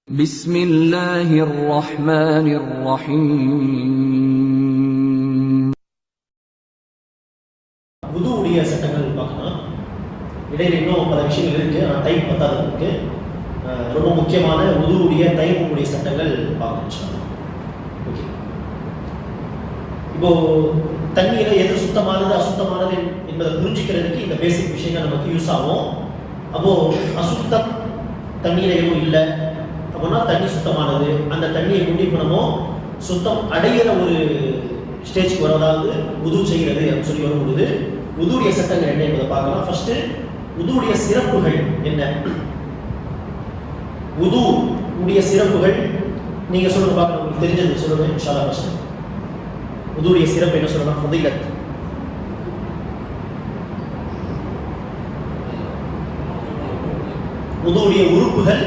بسم الله الرحمن الرحيم. உதுவுடைய சட்டங்கள் பார்க்கலாம். இடையில இன்னும் பல விஷயங்கள் இருக்கு. டைம் பத்தாது இருக்கு. ரொம்ப முக்கியமான உதுவுடைய தைமுடைய சட்டங்கள் பார்க்கணும். ஓகே. இப்போ தண்ணீரை எது சுத்தமானது அசுத்தமானது என்பதை புரிஞ்சுக்கிறதுக்கு இந்த பேசிக் விஷயங்கள் நமக்கு யூஸ் ஆகும். அப்போ அசுத்தம் தண்ணீரை எதுவும் இல்லை அப்படின்னா தண்ணி சுத்தமானது. அந்த தண்ணியை கொண்டு இப்போ நம்ம சுத்தம் அடைகிற ஒரு ஸ்டேஜ்க்கு வரதாவது உது செய்கிறது அப்படின்னு சொல்லி வரும்பொழுது உதுவுடைய சட்டங்கள் என்ன என்பதை பார்க்கலாம். ஃபர்ஸ்ட் உதுவுடைய சிறப்புகள் என்ன? உது உடைய சிறப்புகள் நீங்க சொல்லுங்க பார்க்கலாம். உங்களுக்கு தெரிஞ்சது சொல்லுங்க இன்ஷா அல்லாஹ். ஃபர்ஸ்ட் உதுவுடைய சிறப்பு என்ன சொல்லலாம்? ஃபதீலத். உதுவுடைய உறுப்புகள்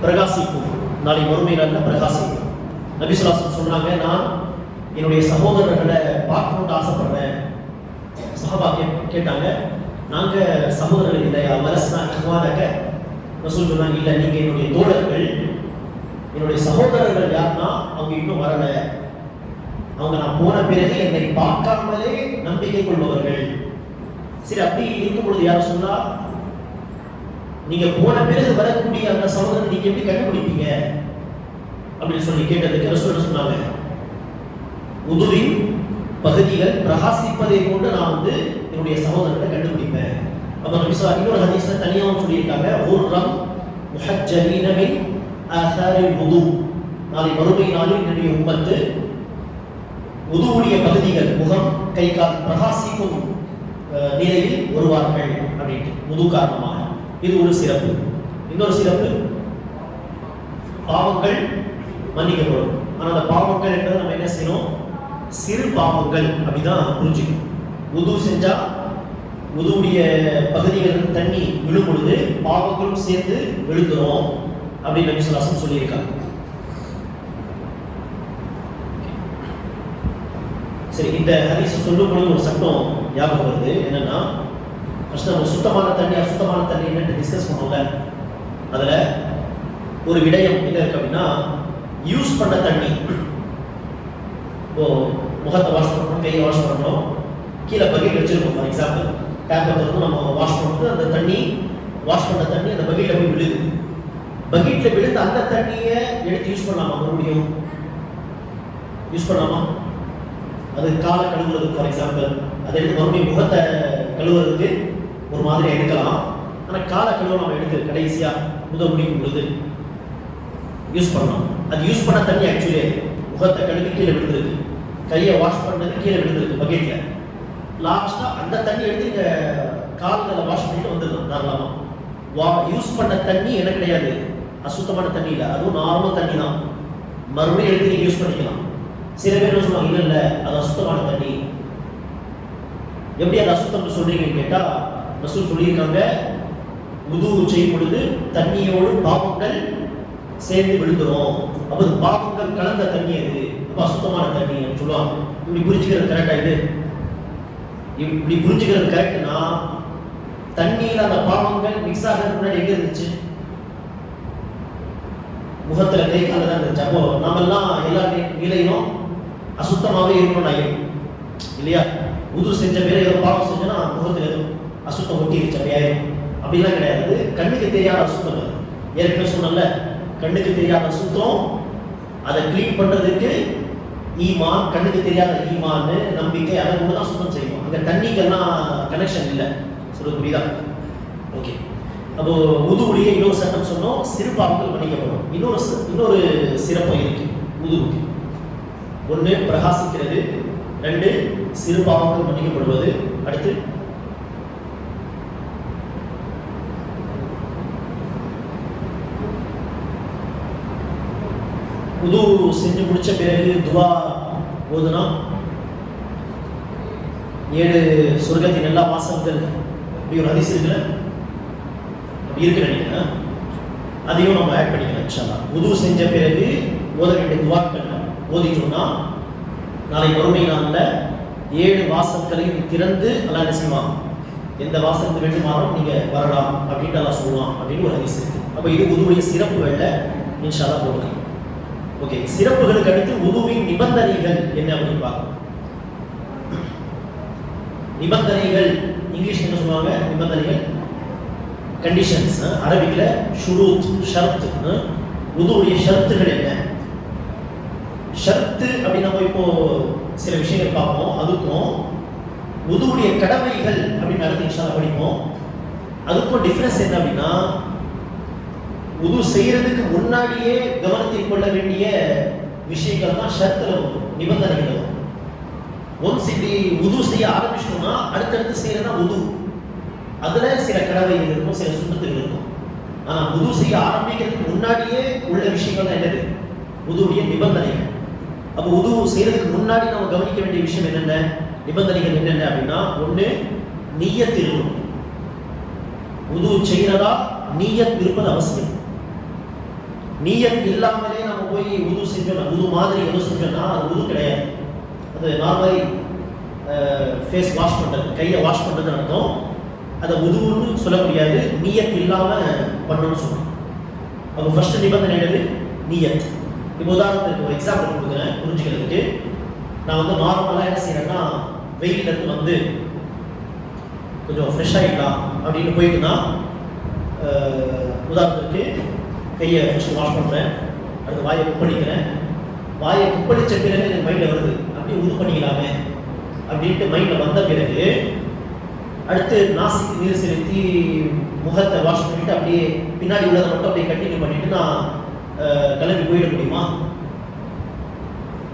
பிரகாசிக்கும். நாளை மறுமை நாளில் பிரகாசிக்கும். நபி ஸல்லல்லாஹு அலைஹி வஸல்லம் சொன்னாங்க, நான் என்னுடைய சகோதரர்களை பார்க்கணும்னு ஆசைப்படுறேன். சஹாபா கேட்டாங்க, நாங்க சகோதரர்கள் இல்லையா? வரஸ்னா இஹ்வானக. ரசூல் சொன்னாங்க, இல்லை, நீங்க என்னுடைய தோழர்கள். என்னுடைய சகோதரர்கள் யாருன்னா அவங்க இன்னும் வரல. அவங்க நான் போன பிறகு என்னை பார்க்காமலே நம்பிக்கை கொள்பவர்கள். சரி, அப்படி இருக்கும் பொழுது யாரும் சொன்னா, நீங்க போன பிறகு வரக்கூடிய அந்த சகோதரனை நீங்க எப்படி கண்டுபிடிப்பீங்க அப்படின்னு சொல்லி கேட்டதுக்கு ரசூல் சொன்னாங்க, உதுவின் பகுதிகள் பிரகாசிப்பதை கொண்டு நான் என்னுடைய சகோதரனை கண்டுபிடிப்பேன். அப்ப நபி ஸல்லல்லாஹு அலைஹி வஸல்லம் ஹதீஸ்ல தனியாவும் சொல்லியிருக்காங்க, உர்ரம் முஹஜ்ஜலீன மின் ஆசாரில் உது. நாளை மறுமை நாளில் என்னுடைய உம்மத்து உதுவுடைய பகுதிகள் முகம் கை கால் பிரகாசிக்கும் நிலையில் வருவார்கள் அப்படின்ட்டு உது காரணமாக. இது ஒரு சிறப்பு. இன்னொரு சிறப்பு, பாவங்கள் மன்னிக்கப்படும். ஆனால் அந்த பாவங்கள் என்பதை நம்ம என்ன செய்யணும்? சிறு பாவங்கள் அப்படிதான் புரிஞ்சுக்கணும். உது செஞ்சா உதுவுடைய பகுதிகள் தண்ணி விழும் பொழுது பாவங்களும் சேர்ந்து விழுந்துரும் அப்படின்னு நபி ஸல்லல்லாஹு அலைஹி வஸல்லம் சொல்லியிருக்காங்க. சரி, இந்த ஹதீஸ் சொல்லும் பொழுது ஒரு சட்டம் ஞாபகம் வருது. என்னன்னா, ஃபர்ஸ்ட் நம்ம சுத்தமான தண்ணி அசுத்தமான தண்ணி என்னன்னு டிஸ்கஸ் பண்ணோம்ல, அதுல ஒரு விடயம் என்ன இருக்கு அப்படின்னா, யூஸ் பண்ண தண்ணி. இப்போ முகத்தை வாஷ் பண்ணணும், கையை வாஷ் பண்ணணும், கீழே பக்கெட் வச்சிருக்கோம். ஃபார் எக்ஸாம்பிள், டேப்பை திறந்து நம்ம வாஷ் பண்ணிட்டு அந்த தண்ணி வாஷ் பண்ண தண்ணி அந்த பக்கெட்ல போய் விழுது. பக்கெட்ல விழுந்து அந்த தண்ணியை எடுத்து யூஸ் பண்ணலாமா? மறுபடியும் யூஸ் பண்ணலாமா? அது காலை கழுவுறது ஃபார் எக்ஸாம்பிள், அதை எடுத்து மறுபடியும் முகத்தை கழுவுறதுக்கு ஒரு மாதிரி எடுக்கலாம். ஆனால் காலை கழுவ நம்ம எடுத்து கடைசியா முடிக்கும் பொழுது யூஸ் பண்ணலாம். அது யூஸ் பண்ண தண்ணி ஆக்சுவலி முகத்தை கழுவி கீழே விழுந்துருக்கு, கையை வாஷ் பண்ணது கீழே விழுந்துருக்கு பக்கெட்ல. லாஸ்டா அந்த தண்ணி எடுத்து இங்க கால்களை வாஷ் பண்ணிட்டு வந்துடலாம் தாராளமா. யூஸ் பண்ண தண்ணி என்ன கிடையாது, அசுத்தமான தண்ணி இல்லை, அதுவும் நார்மல் தண்ணி தான். மறுபடியும் எடுத்து நீங்க யூஸ் பண்ணிக்கலாம். சில பேர் என்ன சொல்லுவாங்க, இல்லை அது அசுத்தமான தண்ணி. எப்படி அது அசுத்தம் சொல்றீங்கன்னு கேட்டா, ரசூல் சொல்லியிருக்காங்க, உது செய்யும் பொழுது தண்ணியோடு பாவங்கள் சேர்ந்து விழுந்துரும். அப்போ பாவங்கள் கலந்த தண்ணி அது, அப்போ அசுத்தமான தண்ணி சொல்லுவாங்க. இப்படி புரிஞ்சுக்கிறது கரெக்டா? இப்படி புரிஞ்சுக்கிறது கரெக்ட்னா, தண்ணியில் அந்த பாவங்கள் மிக்ஸ் ஆகிறது முன்னாடி எங்க இருந்துச்சு? முகத்துல கை கால தான் இருந்துச்சு. அப்போ நாமெல்லாம் எல்லா நிலையிலும் அசுத்தமாகவே இருக்கணும் ஆகிடும் இல்லையா? உது செஞ்ச பிறகு ஏதோ பாவம் செஞ்சோன்னா முகத்துல எதுவும் அசுத்தம் ஒட்டிருச்சு அப்படியாயிரும். அப்படிலாம் கிடையாது. கண்ணுக்கு தெரியாத அசுத்தம். ஏற்கனவே சொன்னல, கண்ணுக்கு தெரியாத அசுத்தம், அதை கிளீன் பண்றதுக்கு ஈமான், கண்ணுக்கு தெரியாத ஈமான் நம்பிக்கை, அதை கொண்டு தான் சுத்தம் செய்யும். அங்க தண்ணிக்கெல்லாம் கனெக்ஷன் இல்லை. சொல்ல புரியுதா? ஓகே. அப்போ உதுவுடைய இன்னொரு சட்டம் சொன்னோம், சிறு பாவங்கள் மன்னிக்கப்படும். இன்னொரு சிறப்பு இருக்கு உதுவுக்கு. ஒன்று பிரகாசிக்கிறது, ரெண்டு சிறு பாவங்கள் மன்னிக்கப்படுவது. அடுத்து உது செஞ்சு முடிச்ச பிறகு துவா ஓதுனா 7 சொர்க்கத்தின் எல்லா வாசல்கள் அப்படி ஒரு ஹதீஸ் இருக்குல்ல, அப்படி இருக்கு நினைக்கிறேன். அதையும் நம்ம ஆட் பண்ணிக்கலாம் இன்ஷா அல்லாஹ். உது செஞ்ச பிறகு ஓத வேண்டிய துவாக்கள் ஓதிட்டோம்னா நாளை மறுமை நாளில் 7 வாசல்களையும் திறந்து அல்லாஹ் என்ன செய்வான், எந்த வாசலுக்கு வேண்டுமாறும் நீங்க வரலாம் அப்படின்ட்டு அல்லாஹ் சொல்லுவான் அப்படின்னு ஒரு ஹதீஸ் இருக்கு. அப்ப இது உதுவுடைய சிறப்புகள்ல இன்ஷா அல்லாஹ் போடுறேன். ஓகே, சிறப்புகளுக்கு அடுத்து உதுவின் நிபந்தனைகள் என்ன அப்படின்னு பார்க்கணும். நிபந்தனைகள் இங்கிலீஷ் என்ன சொல்லுவாங்க? நிபந்தனைகள், கண்டிஷன்ஸ். அரபிக்ல ஷுரூத், ஷர்த். உதுவுடைய ஷர்த்துகள் என்ன? ஷர்த்து அப்படின்னு நம்ம இப்போ சில விஷயங்கள் பார்ப்போம். அதுக்கும் உதுவுடைய கடமைகள் அப்படின்னு அடுத்து இன்ஷா அல்லாஹ் படிப்போம். அதுக்கும் டிஃபரன்ஸ் என்ன அப்படின்னா, உது செய்யறதுக்கு முன்னாடியே கவனத்தில் கொள்ள வேண்டிய விஷயங்கள் தான் ஷர்த்துல வரும், நிபந்தனைகள் வரும். ஒன்ஸ் இப்படி உது செய்ய ஆரம்பிச்சிட்டோம்னா அடுத்தடுத்து செய்யறதா உது. அதுல சில கடமைகள் இருக்கும், சில சுண்ணத்துகள் இருக்கும். ஆனா உது செய்ய ஆரம்பிக்கிறதுக்கு முன்னாடியே உள்ள விஷயங்கள் தான் என்னது? உதுவுடைய நிபந்தனைகள். அப்போ உது செய்யறதுக்கு முன்னாடி நம்ம கவனிக்க வேண்டிய விஷயம் என்னென்ன, நிபந்தனைகள் என்னென்ன அப்படின்னா, ஒண்ணு நிய்யத் இருக்கணும். உது செய்யறதா நிய்யத் இருப்பது அவசியம். நிய்யத் இல்லாமலே நம்ம போய் உது செஞ்சோம்னா, உது மாதிரி எதுவும் செஞ்சோம்னா அது உது கிடையாது. அது நார்மலி ஃபேஸ் வாஷ் பண்றது, கையை வாஷ் பண்றதுன்னு அர்த்தம். அதை உதுன்னு சொல்ல முடியாது, நிய்யத் இல்லாம பண்ணணும்னு சொல்லணும். அப்போ ஃபர்ஸ்ட் நிபந்தனை என்னது? நிய்யத். இப்போ உதாரணத்துக்கு ஒரு எக்ஸாம்பிள் கொடுக்குறேன் புரிஞ்சுக்கிறதுக்கு. நான் வந்து நார்மலாக என்ன செய்யறேன்னா, வெயில்ல இருந்து வந்து கொஞ்சம் ஃப்ரெஷ் ஆகிடலாம் அப்படின்னு போயிட்டுனா, உதாரணத்துக்கு கையை ஃபர்ஸ்ட் வாஷ் பண்ணுறேன், அடுத்து வாயை குப்படிக்கிறேன். வாயை குப்படிச்ச பிறகு எனக்கு மைண்டில் வருது, அப்படியே உது பண்ணிக்கலாமே அப்படின்ட்டு மைண்டில் வந்த பிறகு அடுத்து நாசிக்கு நீர் செலுத்தி முகத்தை வாஷ் பண்ணிட்டு அப்படியே பின்னாடி உள்ளதை மட்டும் அப்படியே கண்டினியூ பண்ணிட்டு நான் கிளம்பி போயிட முடியுமா?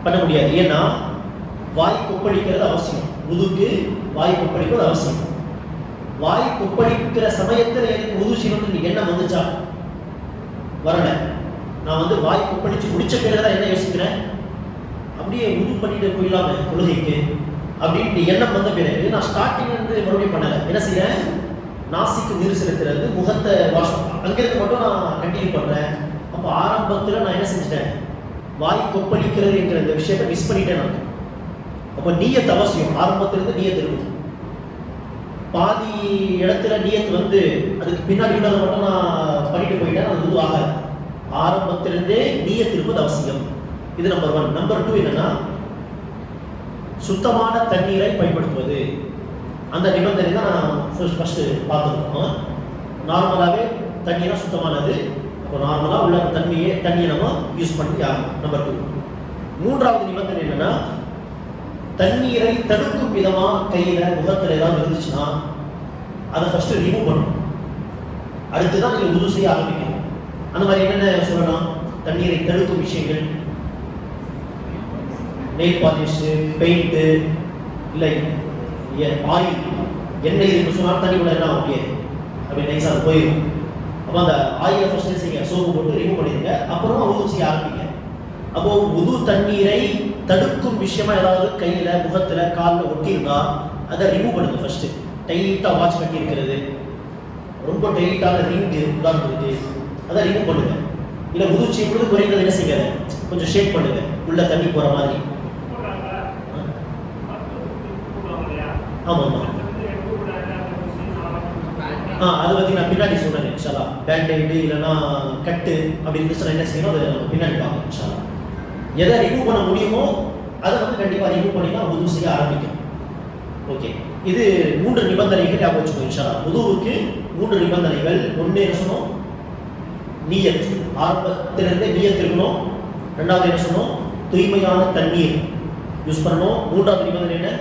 பண்ண முடியாது. ஏன்னா வாய் கொப்பளிக்கிறது அவசியம். உதுக்கு வாய் கொப்பளிப்பது அவசியம். வாய் கொப்பளிக்கிற சமயத்தில் எனக்கு உது செய்யணும்னு எண்ணம் வந்துச்சா? வரல. நான் வந்து வாய் கொப்பளிச்சு முடிச்ச பிறகுதான் என்ன யோசிக்கிறேன், அப்படியே உது பண்ணிட்டு போயிடலாமே தொழுகைக்கு அப்படின்ட்டு எண்ணம் வந்த பிறகு நான் ஸ்டார்டிங் வந்து மறுபடியும் பண்ணலை. என்ன செய்யறேன், நாசிக்கு நீர் செலுத்துறது, முகத்தை வாஷ் அங்கிருந்து மட்டும் நான் கண்டினியூ பண்றேன். அப்போ ஆரம்பத்தில் நான் என்ன செஞ்சிட்டேன், வாய் கொப்பளிக்கிறது என்கிற இந்த விஷயத்தை மிஸ் பண்ணிட்டேன் நான். அப்போ நீயத் அவசியம். ஆரம்பத்திலிருந்து நீயத் இருக்கும். பாதி இடத்துல நீயத் வந்து அதுக்கு பின்னாடி உள்ளதை மட்டும் நான் பண்ணிட்டு போயிட்டேன், அது உது ஆகாது. ஆரம்பத்திலிருந்தே நீயத் இருப்பது அவசியம். இது நம்பர் 1. நம்பர் 2 என்னன்னா, சுத்தமான தண்ணீரை பயன்படுத்துவது. அந்த நிபந்தனை தான் நான் ஃபர்ஸ்ட் பார்த்துருக்கோம். நார்மலாகவே தண்ணீரை சுத்தமானது. அப்போ நார்மலாக உள்ள தண்ணியை நம்ம யூஸ் பண்ணி ஆகணும். நம்பர் 2. மூன்றாவது நிபந்தனை என்னன்னா, தண்ணீரை தடுக்கும் விதமா கையில முகத்தில் ஏதாவது இருந்துச்சுன்னா அதை ஃபர்ஸ்ட் ரிமூவ் பண்ணணும். அடுத்துதான் நீங்க உது செய்ய ஆரம்பிக்கணும். அந்த மாதிரி என்னென்ன சொல்லலாம்? தண்ணீரை தடுக்கும் விஷயங்கள், நெயில் பாலிஷ், பெயிண்ட், இல்லை ஆயில், எண்ணெய் இருக்கு சொன்னால் தண்ணி கூட என்ன அப்படியே அப்படி நைஸாக அது போயிடும். அப்போ அந்த ஆயிலை ஃபர்ஸ்ட் செய்ய சோப்பு போட்டு ரிமூவ் பண்ணிடுங்க, அப்புறம் உது செய்ய ஆரம்பிங்க. அப்போ உது தண்ணீரை தடுக்கும் விஷயமா ஏதாவது கையில, முகத்துல, காலில் ஒட்டியிருந்தா அதை ரிமூவ் பண்ணுங்க. ஃபர்ஸ்ட் டைட்டா வாட்ச் கட்டி இருக்கிறது, ரொம்ப டைட்டான ரிங்கு உதாரணத்துக்கு, அதை ரிமூவ் பண்ணுங்க. இல்லை உது செய்யும்போது குறைந்தது என்ன செய்யுங்க, கொஞ்சம் ஷேக் பண்ணுங்க, உள்ள தண்ணி போற மாதிரி. ஆமா ஆமா, அதை பத்தி நான் பின்னாடி சொல்றேன் இன்ஷா. பேண்டேடு இல்லைன்னா கட்டு அப்படி இருந்துச்சுன்னா என்ன செய்யணும், அதை பின்னாடி பார்க்கணும் இன்ஷா. எதை ரிமூவ் பண்ண முடியுமோ அதை வந்து கண்டிப்பாக ரிமூவ் பண்ணி தான் உது செய்ய ஆரம்பிக்கும். ஓகே, இது 3 நிபந்தனைகள் ஞாபகம் வச்சுக்கோ இன்ஷா. உதுவுக்கு 3 நிபந்தனைகள். ஒன்று என்ன சொன்னோம், நியத். ஆரம்பத்திலிருந்தே நியத் இருக்கணும். ரெண்டாவது என்ன சொன்னோம், தூய்மையான தண்ணீர் யூஸ் பண்ணணும். மூன்றாவது நிபந்தனை என்ன,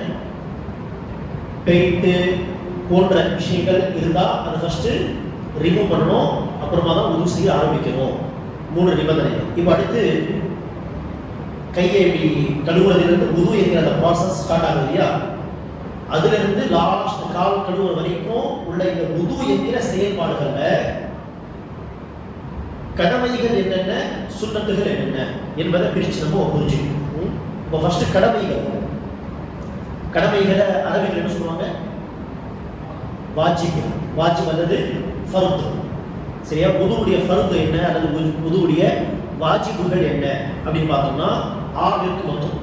பெயிண்ட் போன்ற விஷயங்கள் இருந்தால் அதை ஃபர்ஸ்ட் ரிமூவ் பண்ணணும், அப்புறமா தான் உது செய்ய ஆரம்பிக்கணும். 3 நிபந்தனைகள். இப்போ அடுத்து கையை இப்படி கழுவுறதுலேருந்து உது என்கிற அந்த ப்ராசஸ் ஸ்டார்ட் ஆகுது இல்லையா, அதுல இருந்து லாஸ்ட் கால் கழுவுற வரைக்கும் உள்ள இந்த உது என்கிற செயல்பாடுகள்ல கடமைகள் என்னென்ன, சுன்னத்துகள் என்னென்ன என்பதை பிரிச்சு நம்ம புரிஞ்சுக்கணும். இப்போ ஃபர்ஸ்ட் கடமைகள். கடமைகளை அரபிகள் என்ன சொல்லுவாங்க, வாஜிப். வாஜிப் அல்லது ஃபர்து. சரியா, உதுவுடைய ஃபர்து என்ன அல்லது உதுவுடைய வாஜிபுகள் என்ன அப்படின்னு பார்த்தோம்னா 6 இருக்கு மொத்தம்.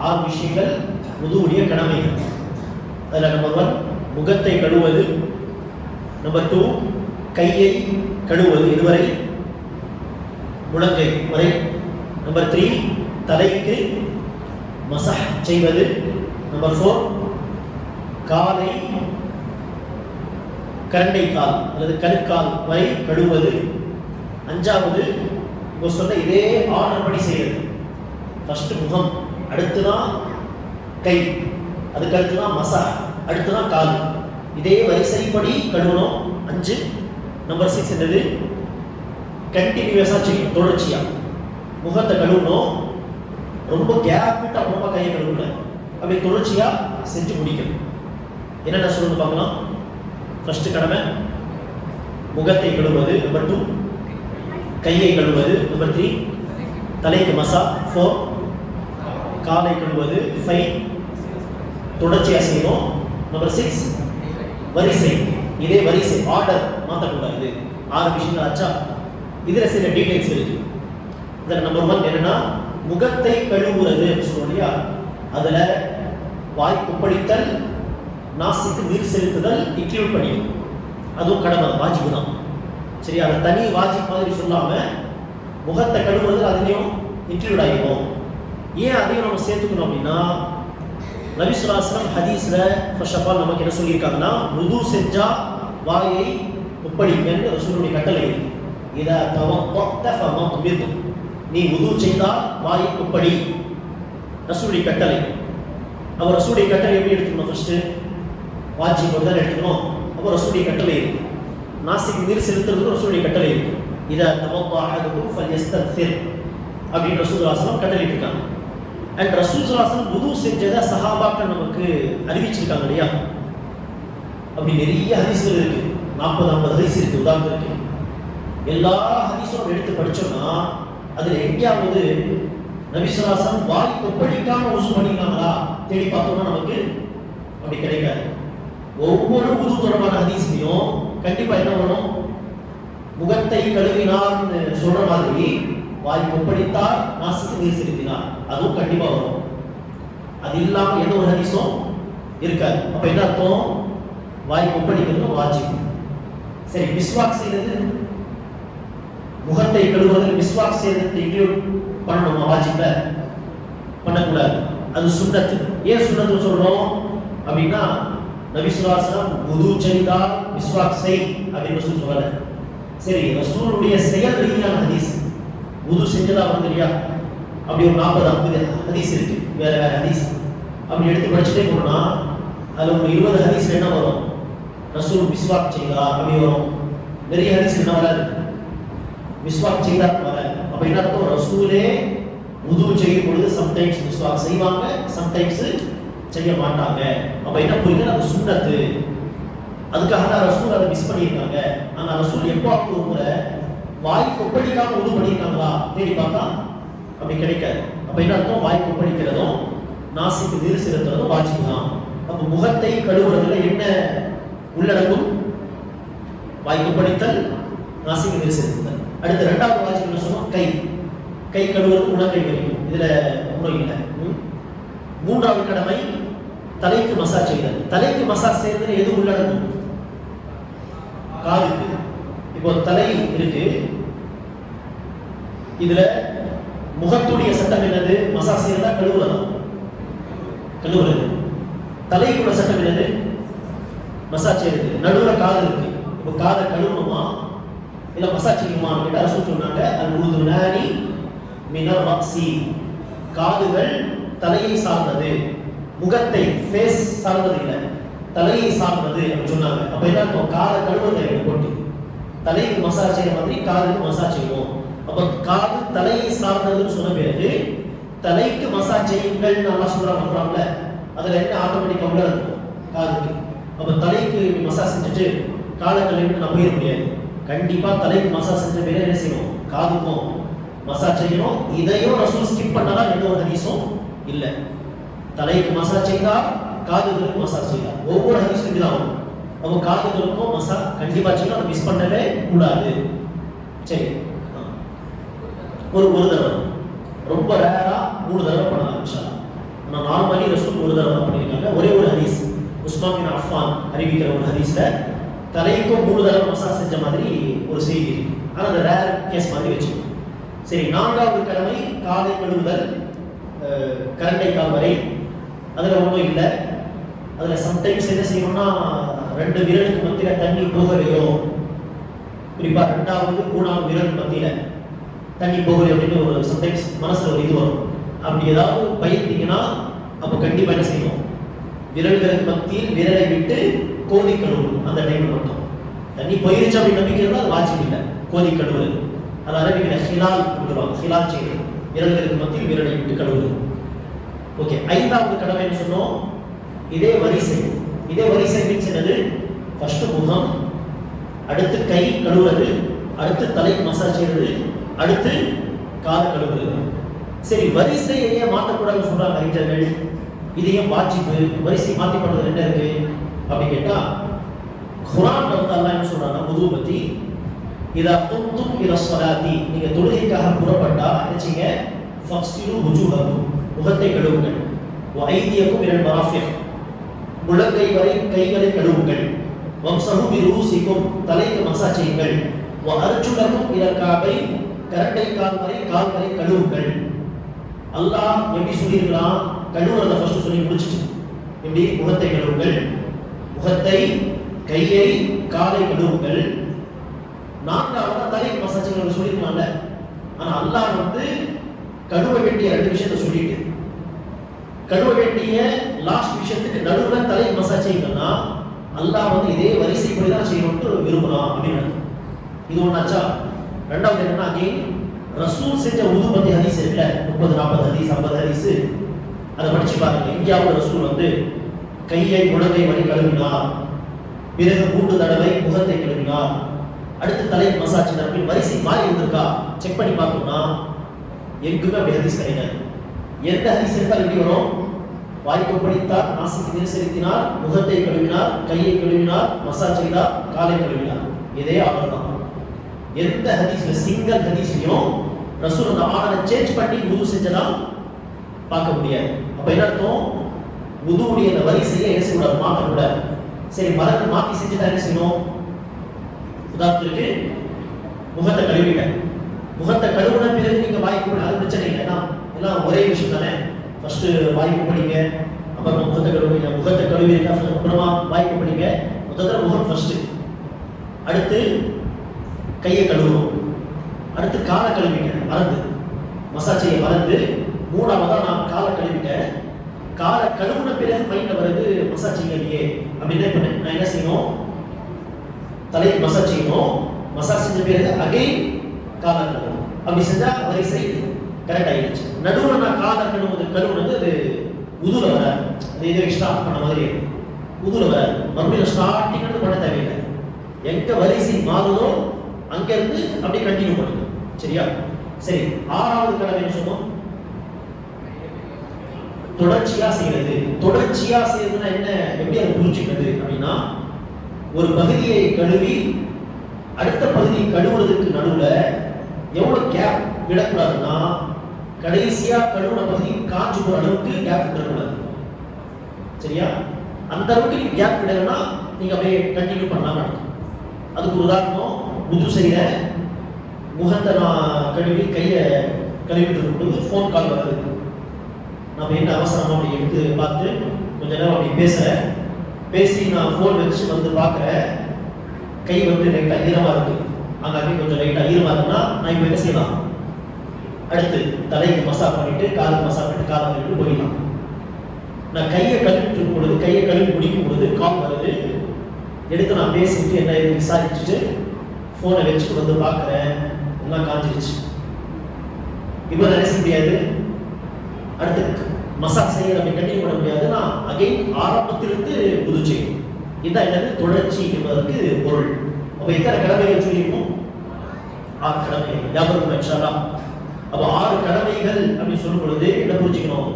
6 விஷயங்கள் உதுவுடைய கடமைகள். அதில் நம்பர் 1 முகத்தை கழுவுவது. நம்பர் 2 கையை கழுவுவது. இதுவரை முழங்கை வரை. நம்பர் 3 தலைக்கு மசஹ் செய்வது. நம்பர் 4 காலை கரண்டை கால் அல்லது கணுக்கால் வரை கழுவுவது. 5வது இப்போ சொன்ன இதே ஆர்டர் படி செய்யறது. ஃபர்ஸ்ட் முகம், அடுத்துதான் கை, அதுக்கு அடுத்துதான் மசஹ், அடுத்துதான் கால். இதே வரிசைப்படி கழுவணும். 5. நம்பர் 6 என்னது? கண்டினியூஸா செய்யும், தொடர்ச்சியா முகத்தை கழுவணும். ரொம்ப கேப் விட்டு அப்புறமா கையை கழுவல, அப்படி தொடர்ச்சியா செஞ்சு முடிக்கணும். என்னென்ன சொல்லுங்க பார்க்கலாம். ஃபர்ஸ்ட் கடமை முகத்தை கழுவுவது. நம்பர் 2 கையை கழுவுவது. நம்பர் 3 தலைக்கு மசா. 4 காலை கழுவுவது. 5 தொடர்ச்சியா செய்யணும். நம்பர் 6 வரிசை, இதே வரிசை ஆர்டர் மாற்றக்கூடாது. 6 விஷயங்கள் ஆச்சா. இதுல சில டீடைல்ஸ் இருக்கு. இதுல நம்பர் 1 என்னன்னா முகத்தை கழுவுறது சொல்றோம் இல்லையா, அதுல வாய் கொப்பளித்தல், நாசிக்கு நீர் செலுத்துதல் இன்க்ளூட் பண்ணிடும். அதுவும் கடமை, வாஜிபு தான். சரி, அதை தனி வாஜிப் மாதிரி சொல்லாம முகத்தை கழுவுறது அதுலயும் இன்க்ளூட் ஆகிடும். ஏன் அதையும் நம்ம சேர்த்துக்கணும் அப்படின்னா, நபி ஸல்லல்லாஹு அலைஹி வஸல்லம் ஹதீஸ்ல ஃபர்ஸ்ட் ஆஃப் ஆல் நமக்கு என்ன சொல்லியிருக்காங்கன்னா, வுது செஞ்சா வாயை கொப்பளிக்கன்னு ரசூலுடைய கட்டளை இருக்கு. இதா தவத்தத ஃபமத்மித், நீ வுது செய்தால் வாயை கொப்பளி, ரசூலுடைய கட்டளை. அவர் ரசூலுடைய கட்டளை எப்படி எடுத்துக்கணும்? ஃபர்ஸ்ட் வாஜிப் தான் எடுத்துக்கணும். அப்போ ரசூலுடைய கட்டளை இருக்கு. நாசிக்கு நீர் செலுத்துறது ரசூலுடைய கட்டளை இருக்கு. இதா தவத்த அஹதுக்கும் ஃபல்யஸ்தக்ஃபிர் அப்படின்னு ரசூலுல்லாஹி ஸல்லல்லாஹு அலைஹி வஸல்லம் கட்டளை இருக்காங்க. அண்ட் ரசூல் ஸல்லல்லாஹு அலைஹி வஸல்லம் வுது செஞ்சதை சஹாபாக்கள் நமக்கு அறிவிச்சிருக்காங்க இல்லையா. அப்படி நிறைய ஹதீஸ்கள் இருக்கு, 40-50 ஹதீஸ் இருக்கு. உதாரணத்துக்கு எல்லா ஹதீஸும் எடுத்து படிச்சோம்னா அதுல எங்கேயாவது நபி ஸல்லல்லாஹு அலைஹி வஸல்லம் வாய் கொப்பளிக்காம உசு பண்ணிருக்காங்களா தேடி பார்த்தோம்னா நமக்கு அப்படி கிடைக்காது. ஒவ்வொரு வுது தொடர்பான ஹதீஸ்லயும் கண்டிப்பா என்ன வரும்? முகத்தை கழுவினார்னு சொல்ற மாதிரி வாய் கொப்பளித்தார், நாசிக்கு நீர் செலுத்தினார், அதுவும் கண்டிப்பா வரும். அது இல்லாம எந்த ஒரு ஹதீஸும் இருக்காது. அப்ப என்ன அர்த்தம்? வாய் கொப்பளிக்கிறது வாஜிப். சரி, மிஸ்வாக் செய்யறது, முகத்தை கழுவுறது மிஸ்வாக் செய்யறது இன்க்ளூட் பண்ணணுமா? வாஜிப்ல பண்ணக்கூடாது, அது சுன்னத்து. ஏன் சுன்னத்து சொல்றோம் அப்படின்னா, நபி ஸல்லல்லாஹு அலைஹி வஸல்லம் வுது செய்தால் மிஸ்வாக் செய் அப்படின்னு சொல்லல. சரி, ரசூலுடைய செயல் ரீதியான ஹதீஸ் வுது செஞ்சதா வந்து இல்லையா, அப்படி ஒரு 40-50 ஹதீஸ் இருக்கு, வேற வேற ஹதீஸ். அப்படி எடுத்து படிச்சுட்டே போனா அதுல ஒரு 20 ஹதீஸ்ல என்ன வரும்? ரசூல் மிஸ்வாக் செய்தா அப்படி வரும். நிறைய ஹதீஸ் என்ன வராது, மிஸ்வாக் செய்தா வராது. அப்ப என்ன அர்த்தம்? ரசூலே வுது செய்யும் பொழுது சம்டைம்ஸ் மிஸ்வாக் செய்வாங்க, சம்டைம்ஸ் செய்ய மாட்டாங்க. அப்ப என்ன புரியுது? அது சுன்னத்து. அதுக்காக தான் ரசூல் அதை மிஸ் பண்ணியிருக்காங்க. ஆனா ரசூல் எப்போ ஒரு முறை வாய் கொப்பளிக்காம வுது பண்ணியிருக்காங்களா தேடி பார்த்தா அப்படி கிடைக்காது. அப்ப என்ன அர்த்தம்? வாய் கொப்பளிக்கிறதும் நாசிக்கு நீர் செலுத்துறதும் வாஜிப் தான். அப்ப முகத்தை கழுவுறதுல என்ன உள்ளடங்கும்? வாய் கொப்பளித்தல், நாசிக்கு நீர் செலுத்துதல். அடுத்து 2வது வாஜிப் என்ன சொன்னோம்? கை. கை கழுவுறது முழங்கை வரைக்கும், இதுல முறை இல்லை. 3வது கடமை தலைக்கு மசாஜ் செய்தல். தலைக்கு மசாஜ் செய்யறதுல எது உள்ளடங்கும்? காதுக்கு. இப்போ தலை இருக்கு, இதுல முகத்துடைய சட்டம் என்னது? மசாஜ் செய்யறதா கழுவுறதா? கழுவுறது. தலைக்குள்ள சட்டம் என்னது? மசாஜ் செய்யறது. நடுவுல காது இருக்கு, இப்போ காதை கழுவணுமா இல்ல மசாஜ் செய்யணுமான்னு கேட்டா ரசூல் சொன்னாங்க, அல்-உதுனானி மினர் ரக்ஸி, காதுகள் தலையை சார்ந்தது, முகத்தை ஃபேஸ் சார்ந்தது இல்ல, தலையை சார்ந்தது அப்படின்னு சொன்னாங்க. அப்ப என்ன அர்த்தம்? காதை கழுவுறதை போட்டு தலைக்கு மசாஜ் செய்யற மாதிரி காதுக்கு மசாஜ் செய்வோம். அப்ப காது தலையை சார்ந்ததுன்னு சொன்ன பிறகு தலைக்கு மசாஜ் செய்யுங்கள் நல்லா சொல்றாங்கல்ல, அதுல என்ன ஆட்டோமேட்டிக்கா உள்ள இருக்கும்? காதுக்கு. அப்ப தலைக்கு மசாஜ் செஞ்சுட்டு காலை கழுவிட்டு நம்ம போயிட முடியாது. கண்டிப்பா தலைக்கு மசாஜ் செஞ்ச பிறகு என்ன செய்யணும்? காதுக்கும் மசாஜ் செய்யணும். இதையும் ரசூல் ஸ்கிப் பண்ணதா எந்த ஒரு ஹதீஸும் இல்ல. தலைக்கு மசாஜ் செய்தா, காதுகளுக்கு மசாஜ் செய்தா, ஒவ்வொரு ஹதீஸும் இதுதான் வரும். அப்போ காதுகளுக்கும் மசாஜ் கண்டிப்பா செய்யணும், அதை மிஸ் பண்ணவே கூடாது. சரி, ஒரு தடவை, ரொம்ப ரேரா 3 தடவை பண்ணலாம் இன்ஷாஅல்லாஹ். ஆனா நார்மலி ரசூல் 1 தடவை பண்ணிருக்காங்க. ஒரே ஒரு ஹதீஸ் உஸ்மான் பின் அஃபான் அறிவிக்கிற ஒரு ஹதீஸ்ல தலைக்கும் 3 தடவை மசாஜ் செஞ்ச மாதிரி ஒரு செய்தி இருக்கு. ஆனா அந்த ரேர் கேஸ் மாதிரி வச்சுக்கணும். சரி, நான்காவது கடமை காலை கழுவுதல், கரண்டை கால் வரை. அதுல ஒன்றும் இல்லை. அதுல சம்டைம்ஸ் என்ன செய்யணும்னா, 2 விரலுக்கு மத்தியில தண்ணி போகலையோ, குறிப்பா 2வது 3வது விரல் மத்தியில தண்ணி போகலையோ அப்படின்னு ஒரு சம்டைம்ஸ் மனசுல ஒரு இது வரும். அப்படி ஏதாவது பயந்தீங்கன்னா அப்ப கண்டிப்பா என்ன செய்யணும், விரல்களுக்கு மத்தியில் விரலை விட்டு கோதி கழுவணும். அந்த டைம்ல மட்டும் தண்ணி போயிருச்சு அப்படின்னு நம்பிக்கை இருந்தால் அது வாஜிப் இல்லை, கோதி கழுவுறது. அது அரபிக்கிற ஹிலால் சொல்லுவாங்க, ஹிலால் செய்யணும், விரல்களுக்கு மத்தியில் விரலை விட்டு கழுவுறது. ஓகே, 5வது கடமைன்னு சொன்னோம். இதே வரிசை மீன்ஸ் என்னது, ஃபர்ஸ்ட் முகம், அடுத்து கை கழுவுறது, அடுத்து தலைக்கு மசாஜ் செய்யறது, அடுத்து கால் கழுவுறது. சரி, வரிசையை மாற்றக்கூடாதுன்னு சொல்றாங்க அறிஞர்கள். இதையும் வாஜிப்பு, வரிசை மாற்றி பண்றது என்ன இருக்கு அப்படின்னு கேட்டா, குர்ஆன்ல வந்து அல்லாஹ் என்ன சொல்றாங்க வுது பத்தி, இதா குந்தும் இலா ஸலாத்தி, நீங்க தொழுகைக்காக புறப்பட்டா என்ன செய்யுங்க, ஃபக்ஸிலு வுஜூஹக்கும், முகத்தை கழுவுங்கள், வ ஐதியக்கும் இலல் மராஃபிக், முழங்கை வரை கைகளை கழுவுங்கள், வம்சஹு பிருஊசிக்கும், தலைக்கு மசாஜ் செய்யுங்கள், வ அர்ஜுலக்கும் இலல் கஅபைன், கரண்டை கால் வரை கால்களை கழுவுங்கள். அல்லாஹ் எப்படி சொல்லியிருக்கிறான், கழுவுறத ஃபர்ஸ்ட் சொல்லி முடிச்சிட்டு, எப்படி முகத்தை கழுவுங்கள், முகத்தை கையை காலை கழுவுங்கள். 4வது தலைக்கு மசாஜ் செய்யுங்கள் சொல்லியிருக்கலாம்ல. ஆனா அல்லாஹ் வந்து கழுவ வேண்டிய 2 விஷயத்தை சொல்லிட்டு, கழுவ வேண்டிய லாஸ்ட் விஷயத்துக்கு நடுவில் தலை மசாஜ் செய்யுங்கன்னா அல்லாஹ் வந்து இதே வரிசைப்படி தான் செய்யணும்னு விரும்புறான் அப்படின்னு. இது ஒன்னாச்சா. 2வது என்னன்னா, அகைன் ரசூல் செஞ்ச உது பத்தி ஹதீஸ் இருக்குல்ல, 30-40 ஹதீஸ் 50 ஹதீஸ், அதை படிச்சு பாருங்க. எங்கேயாவது ரசூல் வந்து கையை முழங்கை வரை கழுவினார், பிறகு 3 தடவை முகத்தை கழுவினார், அடுத்து தலைக்கு மசாஜ் செய்தார், வரிசை மாறி இருந்திருக்கா செக் பண்ணி பார்த்தோம்னா எங்குமே அப்படி ஹதீஸ் கிடையாது. எந்த ஹதீஸ் எடுத்தால் எப்படி வரும், வாய்க்கு படித்தார், நாசிக்கு நீர் செலுத்தினார், முகத்தை கழுவினார், கையை கழுவினார், மசாஜ் செய்தார், காலை கழுவினார், இதே ஆர்டர் தான். எந்த ஹதீஸ்ல சிங்கிள் ஹதீஸ்லயும் ரசூல் அந்த ஆர்டரை சேஞ்ச் பண்ணி வுது செஞ்சதா பார்க்க முடியாது. அப்ப என்ன அர்த்தம், வுதுவுடைய அந்த வரிசையை என்ன செய்யக்கூடாது, மாற்றக்கூடாது. சரி, மறந்து மாற்றி செஞ்சுட்டா என்ன செய்யணும், உதாரணத்துக்கு முகத்தை கழுவிட்டேன், முகத்தை கழுவுன பிறகு நீங்க வாய்க்கு அது பிரச்சனை இல்லை, எல்லாம் ஒரே விஷயம் தானே. ஃபர்ஸ்ட் வாய்க்கு படிங்க, அப்புறம் முகத்தை கழுவுங்க, முகத்தை கழுவிங்க, அப்புறமா வாய்க்கு படிங்க. முதல்ல முகம் ஃபர்ஸ்ட், அடுத்து கையை கழுவணும், அடுத்து காலை கழுவிங்க, மறந்து மசாஜ் செய்ய மறந்து, 3வதா நான் காலை கழுவிட்டேன், காலை கழுவுன பிறகு மைண்ட்ல வருது மசாஜ் செய்யலையே அப்படின்னு இப்ப நான் என்ன செய்யணும், தலைக்கு மசாஜ் செய்யணும், மசாஜ் செஞ்ச பிறகு அகைன் காலை கழுவணும். அப்படி செஞ்சா வரிசை கரெக்ட் ஆயிடுச்சு. நடுவில் நான் காலை கழுவுனது அது உதுல வராது, அது இதை ஸ்டார்ட் பண்ண மாதிரி உதுல வராது. மறுபடியும் ஸ்டார்டிங் பண்ண தேவையில்லை, எங்க வரிசை மாறுதோ அங்க இருந்து அப்படியே கண்டினியூ பண்ணுங்க. சரியா? சரி, 6வது கடமை சொன்னோம், தொடர்ச்சியா செய்யறது. தொடர்ச்சியா செய்யறதுன்னா என்ன, எப்படி அதை புரிஞ்சுக்கிறது அப்படின்னா, ஒரு பகுதியை கழுவி அடுத்த பகுதியை கழுவுறதுக்கு நடுவுல எவ்வளவு கேப் விடக்கூடாதுன்னா, கடைசியா கழுவுன பகுதி காஞ்சு போற அளவுக்கு கேப் விடக்கூடாது. சரியா? அந்த அளவுக்கு நீங்க கேப் விடலைன்னா நீங்க அப்படியே கண்டினியூ பண்ணாம இருக்கும். அதுக்கு உதாரணம், வுது செய்யற, முகத்தை நான் கழுவி கையை கழுவிட்டு இருக்கும்போது ஃபோன் கால் வருது. நம்ம என்ன அவசரமா அப்படி எடுத்து பார்த்து கொஞ்ச நேரம் அப்படி பேசுறேன், பேசி நான் ஃபோன் வச்சு வந்து பார்க்குறேன், கை வந்து லைட்டாக ஈரமாக இருக்கு, அங்கே கொஞ்சம் லைட்டாக ஈரமாக இருக்குன்னா நான் இப்போ என்ன செய்யலாம், அடுத்து தலைக்கு மசாஜ் பண்ணிட்டு காலுக்கு மசாஜ் பண்ணிட்டு காலை கழுவிட்டு போயிடலாம். நான் கையை கழுவிட்டு இருக்கும் பொழுது, கையை கழுவி முடிக்கும் பொழுது கால் வருது, எடுத்து நான் பேசிட்டு என்ன விசாரிச்சுட்டு ஃபோனை வச்சுட்டு வந்து பார்க்குறேன், எல்லாம் காஞ்சிருச்சு. இப்போ என்ன செய்ய முடியாது, அடுத்து மசாஜ் செய்ய நம்ம கண்டினியூ பண்ண முடியாது. நான் அகைன் ஆரம்பத்திலிருந்து வுது செய்யணும். இதுதான் என்னது, தொடர்ச்சி என்பதற்கு பொருள். அப்போ எத்தனை கடமைகள் சொல்லியிருக்கோம், 6 கடமைகள். ஞாபகம் இன்ஷா அல்லாஹ். அப்போ 6 கடமைகள் அப்படின்னு சொல்லும் பொழுது என்ன புரிஞ்சுக்கணும்,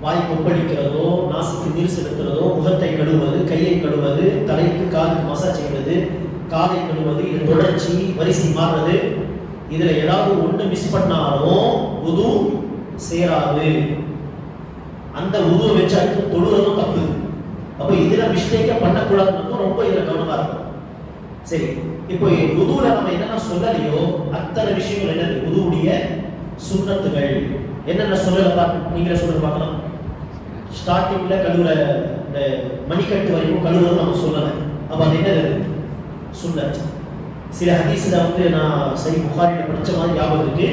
வாய் கொப்பளிக்கிறதோ, நாசிக்கு நீர் செலுத்துறதோ, முகத்தை கழுவுவது, கையை கழுவுவது, தலைக்கு காலுக்கு மசாஜ் செய்வது, காலை கழுவுவது, இது தொடர்ச்சி, வரிசை மாறுறது. இதுல ஏதாவது ஒண்ணு மிஸ் பண்ணாலும் வுது சேராது. அந்த வுது வச்சு அடுத்து தொழுறதும் தப்பு. அப்போ இதுல மிஸ்டேக்கை பண்ணக்கூடாதுன்னு ரொம்ப இதுல கவனமா இருக்கும். சரி, இப்போ வுதுல நம்ம என்னென்ன சொல்லலையோ அத்தனை விஷயங்கள் என்னது, வுதுவுடைய சுன்னத்துகள் என்னென்ன சொல்லல பார்க்க நீங்களே சொல்லுங்க பார்க்கலாம். ஸ்டார்டிங்ல கழுவுற இந்த மணிக்கட்டு வரைக்கும் கழுவுறது நம்ம சொல்லலை. அப்போ அது என்னது? சுன்னத். சில ஹதீஸ்ல நான் சரி புகாரில படிச்ச மாதிரி ஞாபகம் இருக்கு.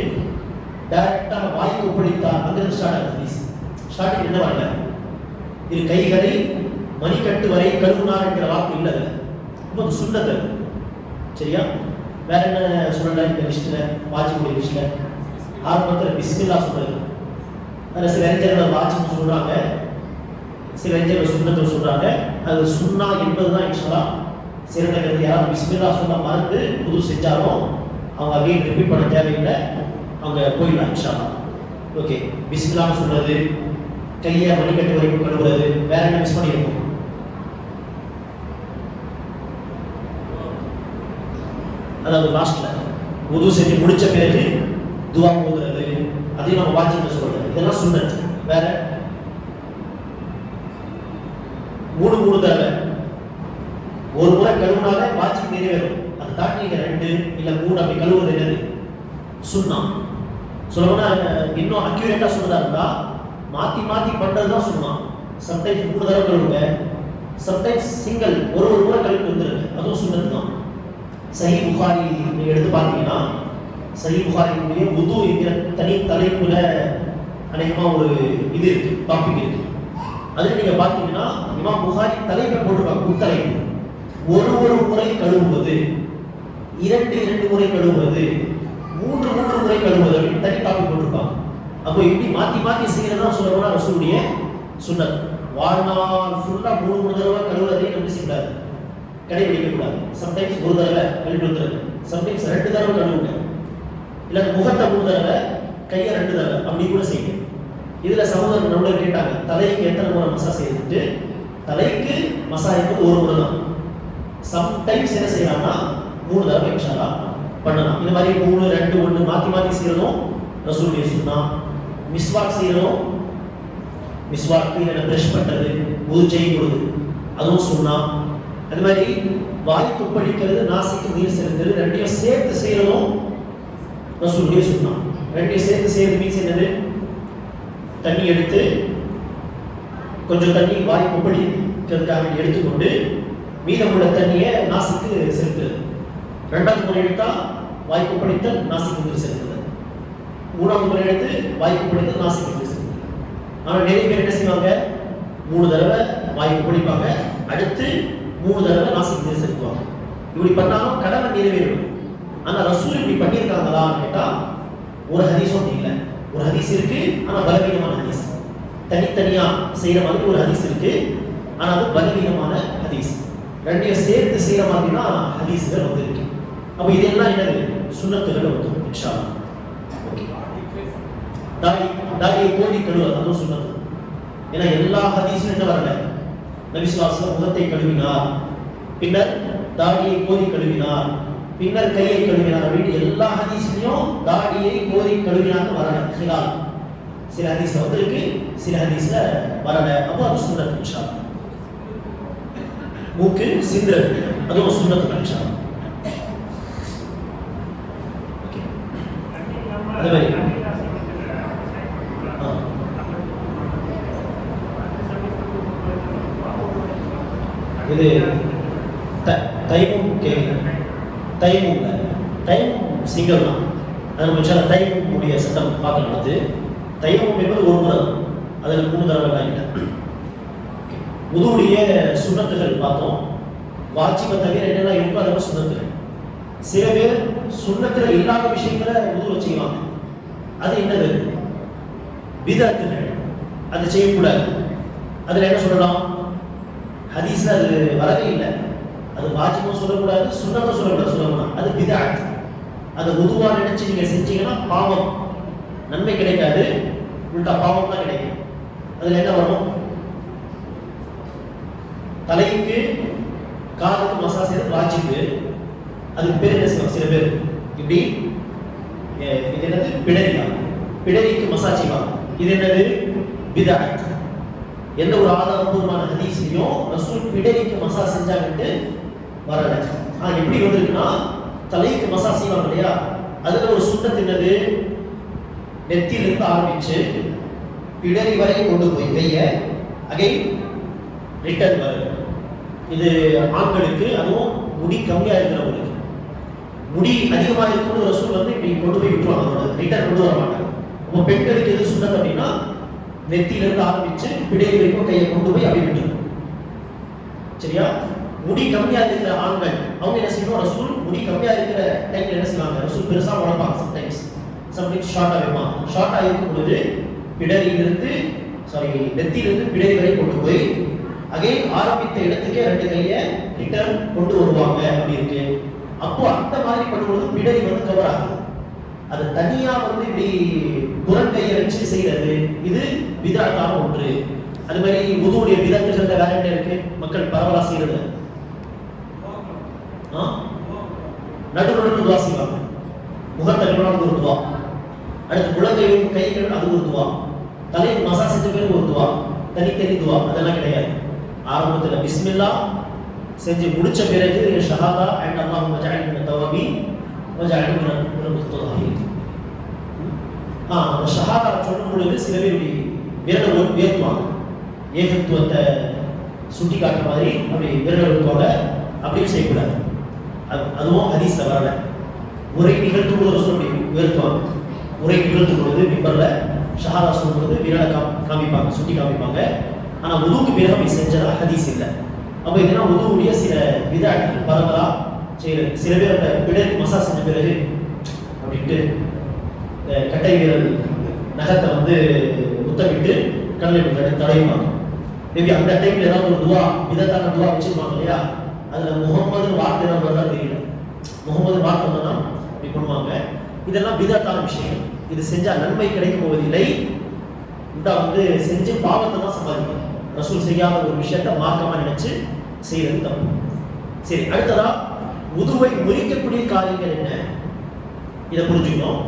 டைரக்டா வாய்க்கு ஒப்படைத்தா அங்கிருந்து ஸ்டார்ட் ஆகுது ஹதீஸ். ஸ்டார்டிங் என்ன வரல, இது கைகளை மணிக்கட்டு வரை கழுவுனார் என்கிற வாக்கு இல்லை அதுல. இப்போ அது சுன்னத்து. சரியா? வேற என்ன சொல்லலாம் இந்த லிஸ்ட்ல? வாஜிபுடைய லிஸ்ட்ல ஆரம்பத்தில் பிஸ்மில்லா சொல்றது. அதில் சில அறிஞர்கள் வாஜிப் சொல்றாங்க, சில அறிஞர்கள் சுன்னத்து சொல்றாங்க. அது சுன்னா என்பதுதான் இன்ஷா சிறந்த கருத்து. யாராவது பிஸ்மில்லா சொன்னா மறந்து புது செஞ்சாலும் அவங்க அகைன் ரிப்பீட் பண்ண தேவையில்லை, அவங்க போயிடலாம் இன்ஷா அல்லாஹ். ஓகே, பிஸ்மில்லான்னு சொல்றது, கையை மணிக்கட்டு வரைக்கும் கழுவுறது, வேற என்ன மிஸ் பண்ணியிருக்கோம்? அதாவது லாஸ்ட்ல உது செஞ்சு முடிச்ச பிறகு துவா ஓதுறது, அதையும் நம்ம வாஜிப்னு சொல்றது. இதெல்லாம் சுன்னத். வேற மூணு தடவை ஒரு முறை கழுவுனாலே வாஜிப் நிறைவேறும். அதை தாண்டி நீங்க 2 இல்ல 3 அப்படி கழுவுறது என்னது? சுன்னா. சொல்லணும்னா இன்னும் அக்யூரேட்டா சொல்றதா இருந்தா மாத்தி மாத்தி பண்றதுதான் சுன்னா. சம்டைம்ஸ் 3 தடவை கழுவுங்க, சம்டைம்ஸ் சிங்கிள் ஒரு முறை கழுவி வந்துருங்க, அதுவும் சுன்னத் தான். சஹீஹ் புகாரி நீங்க எடுத்து பார்த்தீங்கன்னா சஹீஹ் புகாரியுடைய வுது என்கிற தனி தலைப்புல அநேகமா ஒரு இது இருக்கு, டாபிக் இருக்கு. அதுல நீங்க பார்த்தீங்கன்னா இமாம் புகாரி தலைப்பை போட்டிருப்பாங்க, முத்தலைப்பு. ஒரு முறை கழுவுவது, 2 முறை கழுவுவது, 3 முறை கழுவுவது அப்படின்னு தனி டாபிக் போட்டிருப்பாங்க. அப்போ இப்படி மாத்தி மாத்தி செய்யறதா சொல்லணும்னா ரசூலுடைய சுன்னத். வாழ்நாள் ஃபுல்லா 3 தடவை கழுவுறதே நம்ம செய்யக்கூடாது, கடைபிடிக்க கூடாது. சம்டைம்ஸ் ஒரு தடவை கழுவி வந்துருங்க, சம்டைம்ஸ் 2 தடவை கழுவுங்க, இல்ல முகத்தை 3 தடவை, கையை 2 தடவை, அப்படி கூட செய்யுங்க. இதுல சகோதரர் நம்மள கேட்டாங்க, தலைக்கு எத்தனை முறை மசாஜ் செய்துட்டு? தலைக்கு மசாஜ் என்பது ஒரு முறை தான். சம்டைம்ஸ் என்ன செய்யலாம்னா 3 தடவை இன்ஷா அல்லாஹ் பண்ணலாம். இந்த மாதிரி 3, 2, 1 மாத்தி மாத்தி செய்யறதும் ரசூலுடைய சுன்னா. மிஸ்வாக் செய்யறதும், மிஸ்வாக் இல்ல பிரஷ் பண்றது, வுது செய்யும் பொழுது அதுவும் சுன்னா. அது மாதிரி வாய் துப்படிக்கிறது, நாசிக்கு நீர் செலுத்துறது, 2யும் சேர்த்து செய்யறதும் ரசூலுடைய சுன்னா. 2யும் சேர்த்து செய்யறது மீன்ஸ் என்னது? தண்ணி எடுத்து கொஞ்சம் தண்ணி வாய் துப்படிக்கிறதுக்காக எடுத்துக்கொண்டு மீதமுள்ள தண்ணியை நாசிக்கு செலுத்துறது. 2வது முறை எடுத்தா வாய் துப்படித்தல், நாசிக்கு நீர் செலுத்துறது. 3வது முறை எடுத்து வாய் துப்படித்தல், நாசிக்கு நீர் செலுத்துறது. ஆனால் நிறைய பேர் என்ன செய்வாங்க, 3 தடவை வாய் துப்படிப்பாங்க, அடுத்து 3 தடவை நாசிக்கு நீர் செலுத்துவாங்க. இப்படி பண்ணாலும் கடமை நிறைவேறும். ஆனா ரசூல் இப்படி பண்ணியிருக்காங்களான்னு கேட்டா ஒரு ஹதீஸும் இல்லை. ஒரு ஹதீஸ் இருக்கு, ஆனா பலவீனமான ஹதீஸ். தனித்தனியா செய்யற மாதிரி ஒரு ஹதீஸ் இருக்கு, ஆனா அது பலவீனமான ஹதீஸ். 2யும் சேர்த்து செய்யற மாதிரினா ஹதீஸ்கள் வந்து இருக்கு. அப்ப இதெல்லாம் என்னது? சுன்னத்துகள் வந்து இன்ஷா அல்லாஹ். ஓகே, தாடியை கோதி கழுவுறது அதுவும் சுன்னத்து. ஏன்னா எல்லா ஹதீஸும் என்ன வரல, நபி ஸல்லல்லாஹு அலைஹி வஸல்லம் முகத்தை கழுவினார், பின்னர் தாடியை கோதி கழுவினார், பின்னர் கையை கழுவினார் அப்படின்னு எல்லா ஹதீஸ்லயும் தாடியை கோதி கழுவினார்னு வரல. ஹிலால் சில ஹதீஸ்ல வந்திருக்கு, சில ஹதீஸ்ல வரல. அப்போ அது சுன்னத் இன்ஷா அல்லாஹ். மூக்கு சிந்துறது அதுவும் சுன்னத் இன்ஷா அல்லாஹ். ஓகே, அதே மாதிரி இது தைமும் சிங்கிள் தான். அது கொஞ்சம் தைமும் உடைய சட்டம் பார்க்கலாம். அது தைமும் என்பது ஒரு முறை தான், அதில் 3 தடவை இல்லை. உதுவுடைய சுன்னத்துகள் பார்த்தோம். வாஜிபை தவிர என்னெல்லாம் இருக்கோ அதெல்லாம் சுன்னத்துகள். சில பேர் சுன்னத்துல இல்லாத விஷயங்களை உதுவை செய்வாங்க. அது என்னது? பிதஅத்துகள். அதை செய்யக்கூடாது. அதுல என்ன சொல்லலாம்? ஹதீஸ்ல அது வரவே இல்லை. அது வாஜிபும் சொல்லக்கூடாது, சுன்னத்தும் சொல்லக்கூடாது. சொல்லலாம் அது பிதஅத். அதை உதுவா நினைச்சு நீங்க செஞ்சீங்கன்னா பாவம், நன்மை கிடைக்காது, உள்டா பாவம் தான் கிடைக்கும். அதுல என்ன வரும்? தலைக்கு காதுக்கு மசாஜ் செய்யறது வாஜிபு. அதுக்கு பேர் என்ன செய்வாங்க? சில பேர் இப்படி இது என்னது? பிடரியா, பிடரிக்கு மசாஜ் செய்வாங்க. இது என்னது? பிதஅத். எந்த ஒரு ஆதாரபூர்வமான ஹதீஸ்லயும் ரசூல் பிடரிக்கு மசாஜ் செஞ்சாங்கன்னு வரல. எப்படி வந்திருக்குன்னா தலைக்கு மசாஜ் செய்வாங்க இல்லையா, அதுல ஒரு சுன்னத் என்னது? நெத்தியிலிருந்து ஆரம்பிச்சு பிடரி வரை கொண்டு போய் கையை அகைன் ரிட்டர்ன் வரும். இது ஆண்களுக்கு, அதுவும் முடி கம்மியா இருக்கிறவங்களுக்கு. முடி அதிகமாக இருக்கும்போது ரசூல் வந்து இப்படி கொண்டு போய் விட்டுருவாங்க, ரிட்டர்ன் கொண்டு வர மாட்டாங்க. அப்போ பெண்களுக்கு எது சுண்ணத் அப்படின்னா நெத்தியிலிருந்து ஆரம்பிச்சு பிடரி வரைக்கும் கையை கொண்டு போய் அப்படி விட்டுரும். சரியா? முடி கம்மியா இருக்கிற ஆண்கள் அவங்க என்ன செய்யணும், ரசூல் முடி கம்மியா இருக்கிற டைம்ல என்ன செய்வாங்க, ரசூல் பெருசா வளர்ப்பாங்க. சம்டைம்ஸ் ஷார்ட்டா வைப்பாங்க. ஷார்ட்டா இருக்கும் பொழுது பிடரியிலிருந்து நெத்தியிலிருந்து பிடரி வரை கொண்டு போய் அகைன் ஆரம்பித்த இடத்துக்கே 2 கையை ரிட்டர்ன் கொண்டு வருவாங்க அப்படி இருக்கு. அப்போ அந்த மாதிரி பண்ணும்போது பிடரி வந்து கவர் ஆகுது. அது தனியா வந்து இப்படி புறங்கையை வச்சு செய்யறது இது பிதஅத்தான ஒன்று. அது மாதிரி உதுவுடைய பிதஅத்துகள்ல வேற என்ன இருக்கு, மக்கள் பரவலா செய்யறது நடுநடுன்னு துவா செய்வாங்க. முகத்தலிமான ஒரு துவா, அடுத்து முழங்கையும் கைகள் அது ஒரு துவா, தலைக்கு மசாஜ் செஞ்ச பேர் ஒரு துவா, தனித்தனி துவா அதெல்லாம் கிடையாது. ஆரம்பத்தில் பிஸ்மில்லா செஞ்சு முடிச்ச பிறகு ஷஹாதா அண்ட் அல்லாஹும்ம ஜஅல்னி மினத் தவாபீன் வ ஜஅல்னி மினல் முத்தஹஹிரீன். அந்த ஷஹாதா சொல்லும் பொழுது சில பேர் விரலை உயர்த்துவாங்க, ஏகத்துவத்தை சுட்டி காட்டுற மாதிரி அப்படி விரலை உயர்த்துவாங்க. அப்படியும் செய்யக்கூடாது, அதுவும் ஹதீஸ்ல வரல. உரை நிகழ்த்தும் பொழுது ரசூல் உயர்த்துவாங்க. உரை நிகழ்த்தும் பொழுது மிம்பர்ல ஷஹாதா சொல்லும் பொழுது விரலை காமிப்பாங்க, சுட்டி காமிப்பாங்க. ஆனா உதுவுக்கு பிறகு அப்படி செஞ்சதா ஹதீஸ் இல்லை. அப்போ இதெல்லாம் உதுவுடைய சில பிதஅத்துகள் பரவலா செய்யறது. சில பேர் அந்த பிடரி மசாஜ் செஞ்ச பிறகு அப்படின்ட்டு கட்டை வீரல் நகத்தை வந்து முத்தமிட்டு கடலில் தடையுவாங்க. மேபி அந்த டைம்ல ஏதாவது ஒரு துவா பிதஅத்தான துவா வச்சிருப்பாங்க இல்லையா, அதுல முகமது வார்த்தை ஏதாவது வருதா தெரியல, முகமது வார்த்தை தான் அப்படி பண்ணுவாங்க. இதெல்லாம் பிதஅத்தான விஷயம். இது செஞ்சா நன்மை கிடைக்க போவதில்லை, வந்து செஞ்சு பாவத்தை தான் சம்பாதிக்கணும். ரசூல் செய்யாத ஒரு விஷயத்தை மார்க்கமா நினைச்சு செய்யறது தப்பு. சரி, அடுத்ததா உதுவை முறிக்கக்கூடிய காரியங்கள் என்ன, இதை புரிஞ்சுக்கணும்.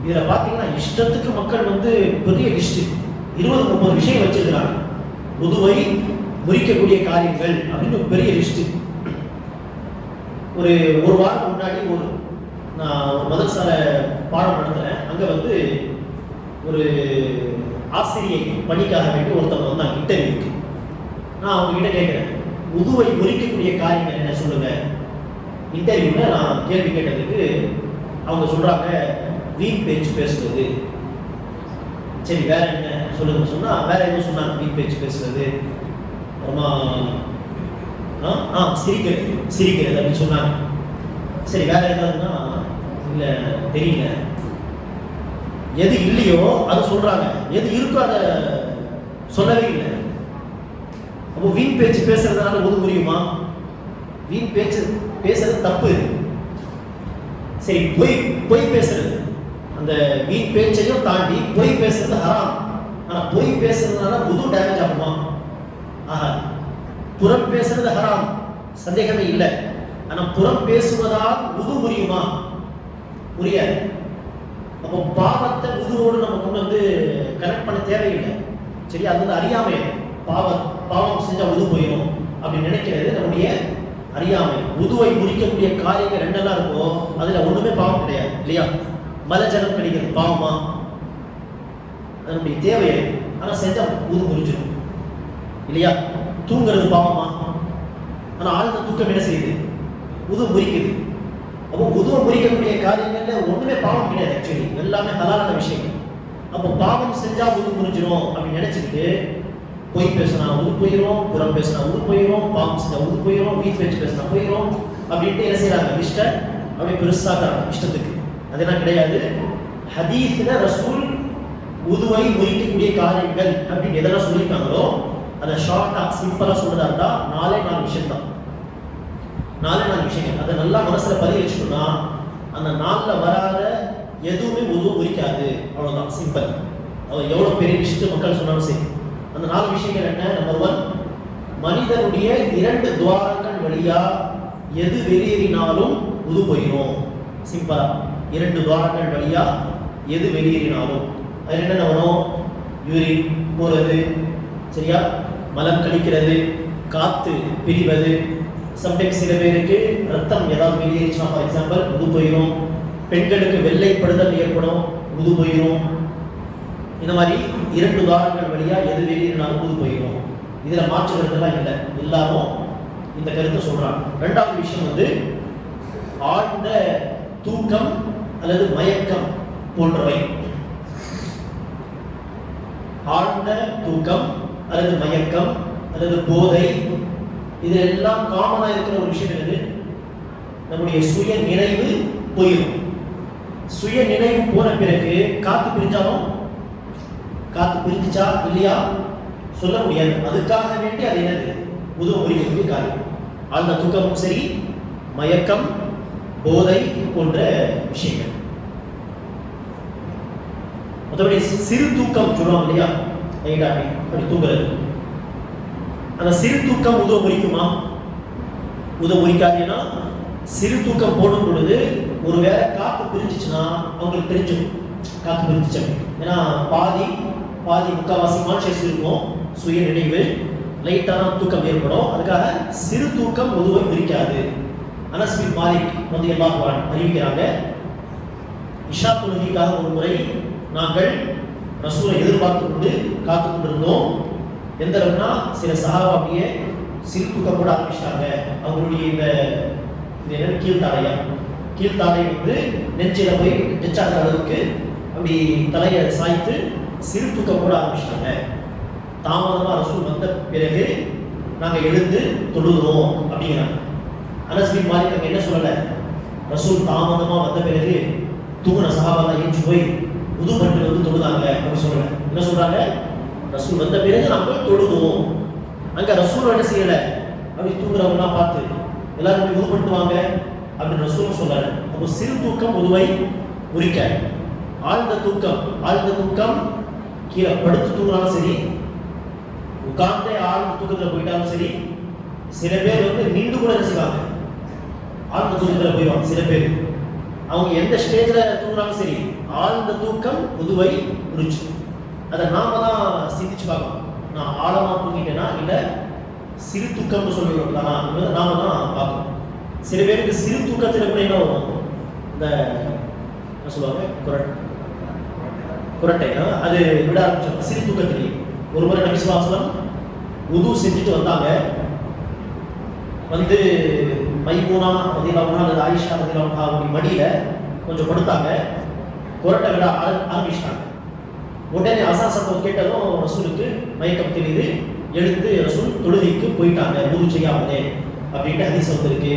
இதுல பாத்தீங்கன்னா இஷ்டத்துக்கு மக்கள் வந்து பெரிய லிஸ்ட் 20-30 விஷயம் வச்சிருக்கிறாங்க. உதுவை முறிக்கக்கூடிய காரியங்கள் அப்படின்னு ஒரு பெரிய லிஸ்ட். ஒரு வாரம் முன்னாடி நான் ஒரு மதரசால பாடம் நடத்துறேன். அங்க வந்து ஒரு ஆசிரியை பணிக்காக வேண்டி ஒருத்தவங்க வந்தாங்க இன்டர்வியூக்கு. நான் அவங்க கிட்ட கேட்கிறேன், உதுவை முறிக்கக்கூடிய காரியங்கள் என்ன சொல்லுங்க. இன்டர்வியூல நான் கேள்வி கேட்டதுக்கு அவங்க சொல்றாங்க, வீண் பேச்சு பேசுறது. சரி, வேற என்ன சொல்லுங்க சொன்னா வேற எதுவும் சொன்னாங்க. வீண் பேச்சு பேசுறது, அப்புறமா சிரிக்கிறது அப்படின்னு சொன்னாங்க. சரி, வேற ஏதாவதுன்னா இல்ல தெரியல. எது இல்லையோ அது சொல்றாங்க, எது இருக்கோ அதை சொல்லவே இல்லை. அப்போ வீண் பேச்சு பேசுறதுனால உது முடியுமா? வீண் பேச்சு பேசுறது தப்பு. சரி, பொய் பேசுறது, அந்த வீண் பேச்சையும் தாண்டி பொய் பேசுறது ஹராம். ஆனா பொய் பேசுறதுனால உது டேமேஜ் ஆகுமா? புறம் பேசுறது ஹராம், சந்தேகமே இல்லை. ஆனா புறம் பேசுவதால் உது முடியுமா? முடியாது. அப்போ பாவத்தை உதுவோடு நம்ம கொண்டு வந்து கனெக்ட் பண்ண தேவையில்லை. சரி, அது வந்து அறியாமை. பாவம் செஞ்சா உது போயிடும் அப்படி நினைக்கிறது நம்முடைய அறியாமை. உதுவை முறிக்கக்கூடிய காரியங்கள் என்னெல்லாம் இருக்கோ அதுல ஒண்ணுமே பாவம் கிடையாது இல்லையா? மலஜலம் கிடைக்கிறது பாவமா? அது நம்முடைய தேவை. ஆனா செஞ்சா உது முறிச்சிடும் இல்லையா? தூங்குறது பாவமா? ஆனா ஆழ்ந்த தூக்கம் என்ன செய்யுது? உது முறிக்குது. அப்போ உதுவை முறிக்கக்கூடிய காரியங்கள்ல ஒண்ணுமே பாவம் கிடையாது. ஆக்சுவலி எல்லாமே ஹலாலான விஷயங்கள். அப்போ பாவம் செஞ்சா உது முறிஞ்சிடும் அப்படின்னு நினைச்சுக்கிட்டு பொய் பேசினா உது போயிடும், புறம் பேசினா உது போயிடும், பாவம் செஞ்சா உது போயிடும், வீண் பேச்சு பேசினா போயிடும் அப்படின்ட்டு என்ன செய்யறாங்க? லிஸ்ட்டை அப்படியே பெருசாக்குறாங்க இஷ்டத்துக்கு. அதெல்லாம் கிடையாது. ஹதீஸ்ல ரசூல் உதுவை முறிக்கக்கூடிய காரியங்கள் அப்படின்னு எதெல்லாம் சொல்லியிருக்காங்களோ அதை ஷார்ட்டா சிம்பிளா சொல்றதா இருந்தா 4 விஷயம் தான். 4 விஷயங்கள். அதை நல்லா மனசுல பதிய வச்சுக்கணும்னா அந்த 4ல வராத எதுவுமே உது முறிக்காது. அவ்வளவுதான், சிம்பிள். அவர் எவ்வளவு பெரிய விஷயத்தை மக்கள் சொன்னாலும் சரி. அந்த 4 விஷயங்கள் என்ன? நம்பர் 1, மனிதனுடைய 2 துவாரங்கள் வழியா எது வெளியேறினாலும் உது போயிடும். சிம்பிளா 2 துவாரங்கள் வழியா எது வெளியேறினாலும் அது என்னென்ன வரும்? யூரின் போறது, சரியா, மலம் கழிக்கிறது, காத்து பிரிவது. சம்டைம்ஸ் சில பேருக்கு ரத்தம் ஏதாவது வெளியேறிச்சுன்னா ஃபார் எக்ஸாம்பிள் உது போயிடும். பெண்களுக்கு வெள்ளைப்படுதல் ஏற்படும், உது போயிடும். இந்த மாதிரி 2 உதாரணங்கள் வழியா எது வெளியினாலும் உது போயிடும். இதுல மாற்று கருத்துலாம் இல்லை, எல்லாரும் இந்த கருத்தை சொல்றாங்க. 2வது விஷயம் வந்து ஆழ்ந்த தூக்கம் அல்லது மயக்கம் போன்றவை. ஆழ்ந்த தூக்கம் அல்லது மயக்கம் அல்லது போதை, இது எல்லாம் காமனா இருக்கிற ஒரு விஷயம் என்னது? நம்முடைய சுய நினைவு போயிடும். சுய நினைவு போன பிறகு காத்து பிரிஞ்சாலும், காத்து பிரிஞ்சுச்சா இல்லையா சொல்ல முடியாது. அதுக்காக வேண்டி அது என்னது? உதவ முடியக்கூடிய காரியம். ஆழ்ந்த தூக்கமும் சரி, மயக்கம், போதை போன்ற விஷயங்கள். மற்றபடி சிறு தூக்கம் சொல்லுவாங்க இல்லையா, லைட்டாக அப்படி தூங்குறது, அந்த சிறு தூக்கம் உதவ முடிக்குமா? உதவ முடிக்காதுன்னா, சிறு தூக்கம் போடும் பொழுது ஒருவேளை காத்து பிரிஞ்சிச்சுன்னா அவங்களுக்கு தெரிஞ்சிடும் காத்து பிரிஞ்சிச்சு. ஏன்னா பாதி முக்கால்வாசி கான்ஷியஸ் இருக்கும், சுய நினைவு, லைட்டான தூக்கம் ஏற்படும். அதுக்காக சிறு தூக்கம் உதவ பிரிக்காது. அனஸ் பின் மாலிக் ரலியல்லாஹு அன்ஹு அறிவிக்கிறாங்க, இஷா தொழுகைக்காக ஒரு முறை நாங்கள் ரசூலை எதிர்பார்த்து கொண்டு காத்து கொண்டிருந்தோம். எந்த அளவுக்குனா சில சஹாபா அப்படியே சிறு தூக்கம் கூட ஆரம்பிச்சிட்டாங்க. அவங்களுடைய இந்த கீழ்த்தாடை வந்து நெஞ்சில போய் நெச்சாத அளவுக்கு அப்படி தலையை சாய்த்து சிறு தூக்கம் கூட ஆரம்பிச்சிட்டாங்க. தாமதமா ரசூல் வந்த பிறகு நாங்க எழுந்து தொழுகிறோம் அப்படிங்கிறாங்க. அனஸ் பின் மாலிக் அங்க என்ன சொல்லல, ரசூல் தாமதமா வந்த பிறகு தூங்குன சஹாபா ஏஞ்சி போய் உது பண்ணிட்டு வந்து தொழுதாங்க அப்படின்னு சொல்லல. என்ன சொல்றாங்க? ரசூல் வந்த பிறகு நாங்கள் தொழுதுவோம். அங்க ரசூல் என்ன செய்யல, அப்படி தூங்குறவங்கலாம் பார்த்து எல்லாரும் போய் உது பண்ணிட்டுவாங்க அப்படின்னு ரசூலும் சொல்லல. அப்போ சிறு தூக்கம் உதுவை உரிக்க. ஆழ்ந்த தூக்கம் கீழே படுத்து தூங்கினாலும் சரி, உட்கார்ந்தே ஆழ்ந்த தூக்கத்தில் போயிட்டாலும் சரி. சில பேர் வந்து நின்று கூட என்ன செய்வாங்க, ஆழ்ந்த தூக்கத்தில் போயிடுவாங்க. சில பேர் அவங்க எந்த ஸ்டேஜ்ல தூங்குறாலும் சரி, ஆழ்ந்த தூக்கம் உதுவை உரிச்சு. அதை நாம தான் சிந்திச்சு பார்க்கணும். நான் ஆழமா தூங்கிட்டேனா இல்ல சிறு தூக்கம்னு சொல்லுவோம் தானா, நாம தான் பார்க்கணும். சில பேருக்கு சிறு தூக்கத்தில் கூட என்ன வரும், இந்த என்ன சொல்லுவாங்க குரட்டை, அது விட ஆரம்பிச்சோம் சிறு தூக்கத்திலேயே. ஒரு முறை நபி ஸல்லல்லாஹு அலைஹி வஸல்லம் உது செஞ்சுட்டு வந்தாங்க. வந்து மைமூனா ரலியல்லாஹு அன்ஹா அல்லது ஆயிஷா ரலியல்லாஹு அன்ஹா அவங்க மடியில கொஞ்சம் படுத்தாங்க. குரட்டை விட ஆரம்பிச்சிட்டாங்க. உடனே அசான் சத்தம் கேட்டதும் ரசூலுக்கு மயக்கம் தெரியுது. எழுந்து ரசூல் தொழுகைக்கு போயிட்டாங்க, உது செய்யாமலே அப்படின்ட்டு ஹதீஸ் வந்திருக்கு.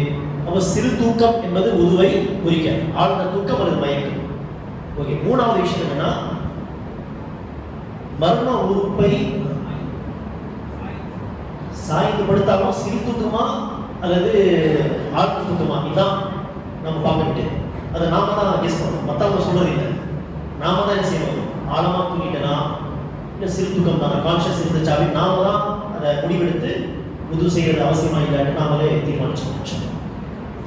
அப்போ சிறு தூக்கம் என்பது உதுவை குறிக்க, ஆழ்ந்த தூக்கம் அல்லது மயக்கம். ஓகே, 3வது விஷயம் என்னன்னா, மர்ம உறுப்பை சாய்ந்து படுத்தாலும் சிறு தூக்கமா அல்லது ஆழ்ந்த தூக்கமா, இதுதான் நம்ம பார்க்க வேண்டியது. அதை நாம தான் கெஸ் பண்ணணும், மற்றவங்க சொல்றது இல்லை. நாம தான் என்ன செய்யணும், ஆழமா தூங்கிட்டேனா இல்லை சிறு தூக்கம் தானே, கான்ஷியஸ் இருந்துச்சா அப்படின்னு நாம தான் அதை முடிவெடுத்து உது செய்யறது அவசியமா இல்லைன்னு நாமளே தீர்மானிச்சோம்.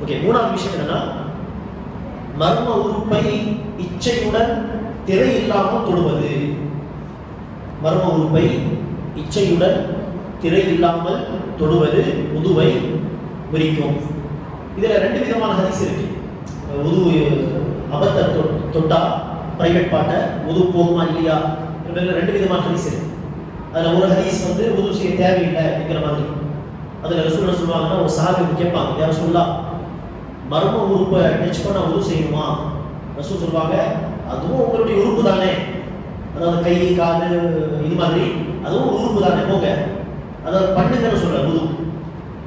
ஓகே, 3வது விஷயம் என்னன்னா, மர்ம உறுப்பை இச்சையுடன் திரை இல்லாமல் தொடுவது. மர்ம உறுப்பை இச்சையுடன் திரை இல்லாமல் தொடுவது உதுவை விரிக்கும். இதுல 2 விதமான ஹதீஸ் இருக்கு. உது அபத்த தொட்டா பிரைவேட் பாட்டை உது போகுமா இல்லையா, 2 விதமான ஹதீஸ் இருக்கு. அதுல ஒரு ஹதீஸ் வந்து உது செய்ய தேவையில்லை அப்படிங்கிற மாதிரி. அதுல ரசூலுல்லாஹ் சொல்லுவாங்கன்னா, ஒரு சஹாபி கேட்பாங்க, யார் ரசூலுல்லாஹ் மர்ம உறுப்பை டச் பண்ண உது செய்யணுமா? ரசூல் சொல்லுவாங்க, அதுவும் உங்களுடைய உறுப்பு தானே, அதாவது கை காது இது மாதிரி அதுவும் உறுப்பு தானே, போங்க அதாவது பண்ணுங்கன்னு சொல்ற உது.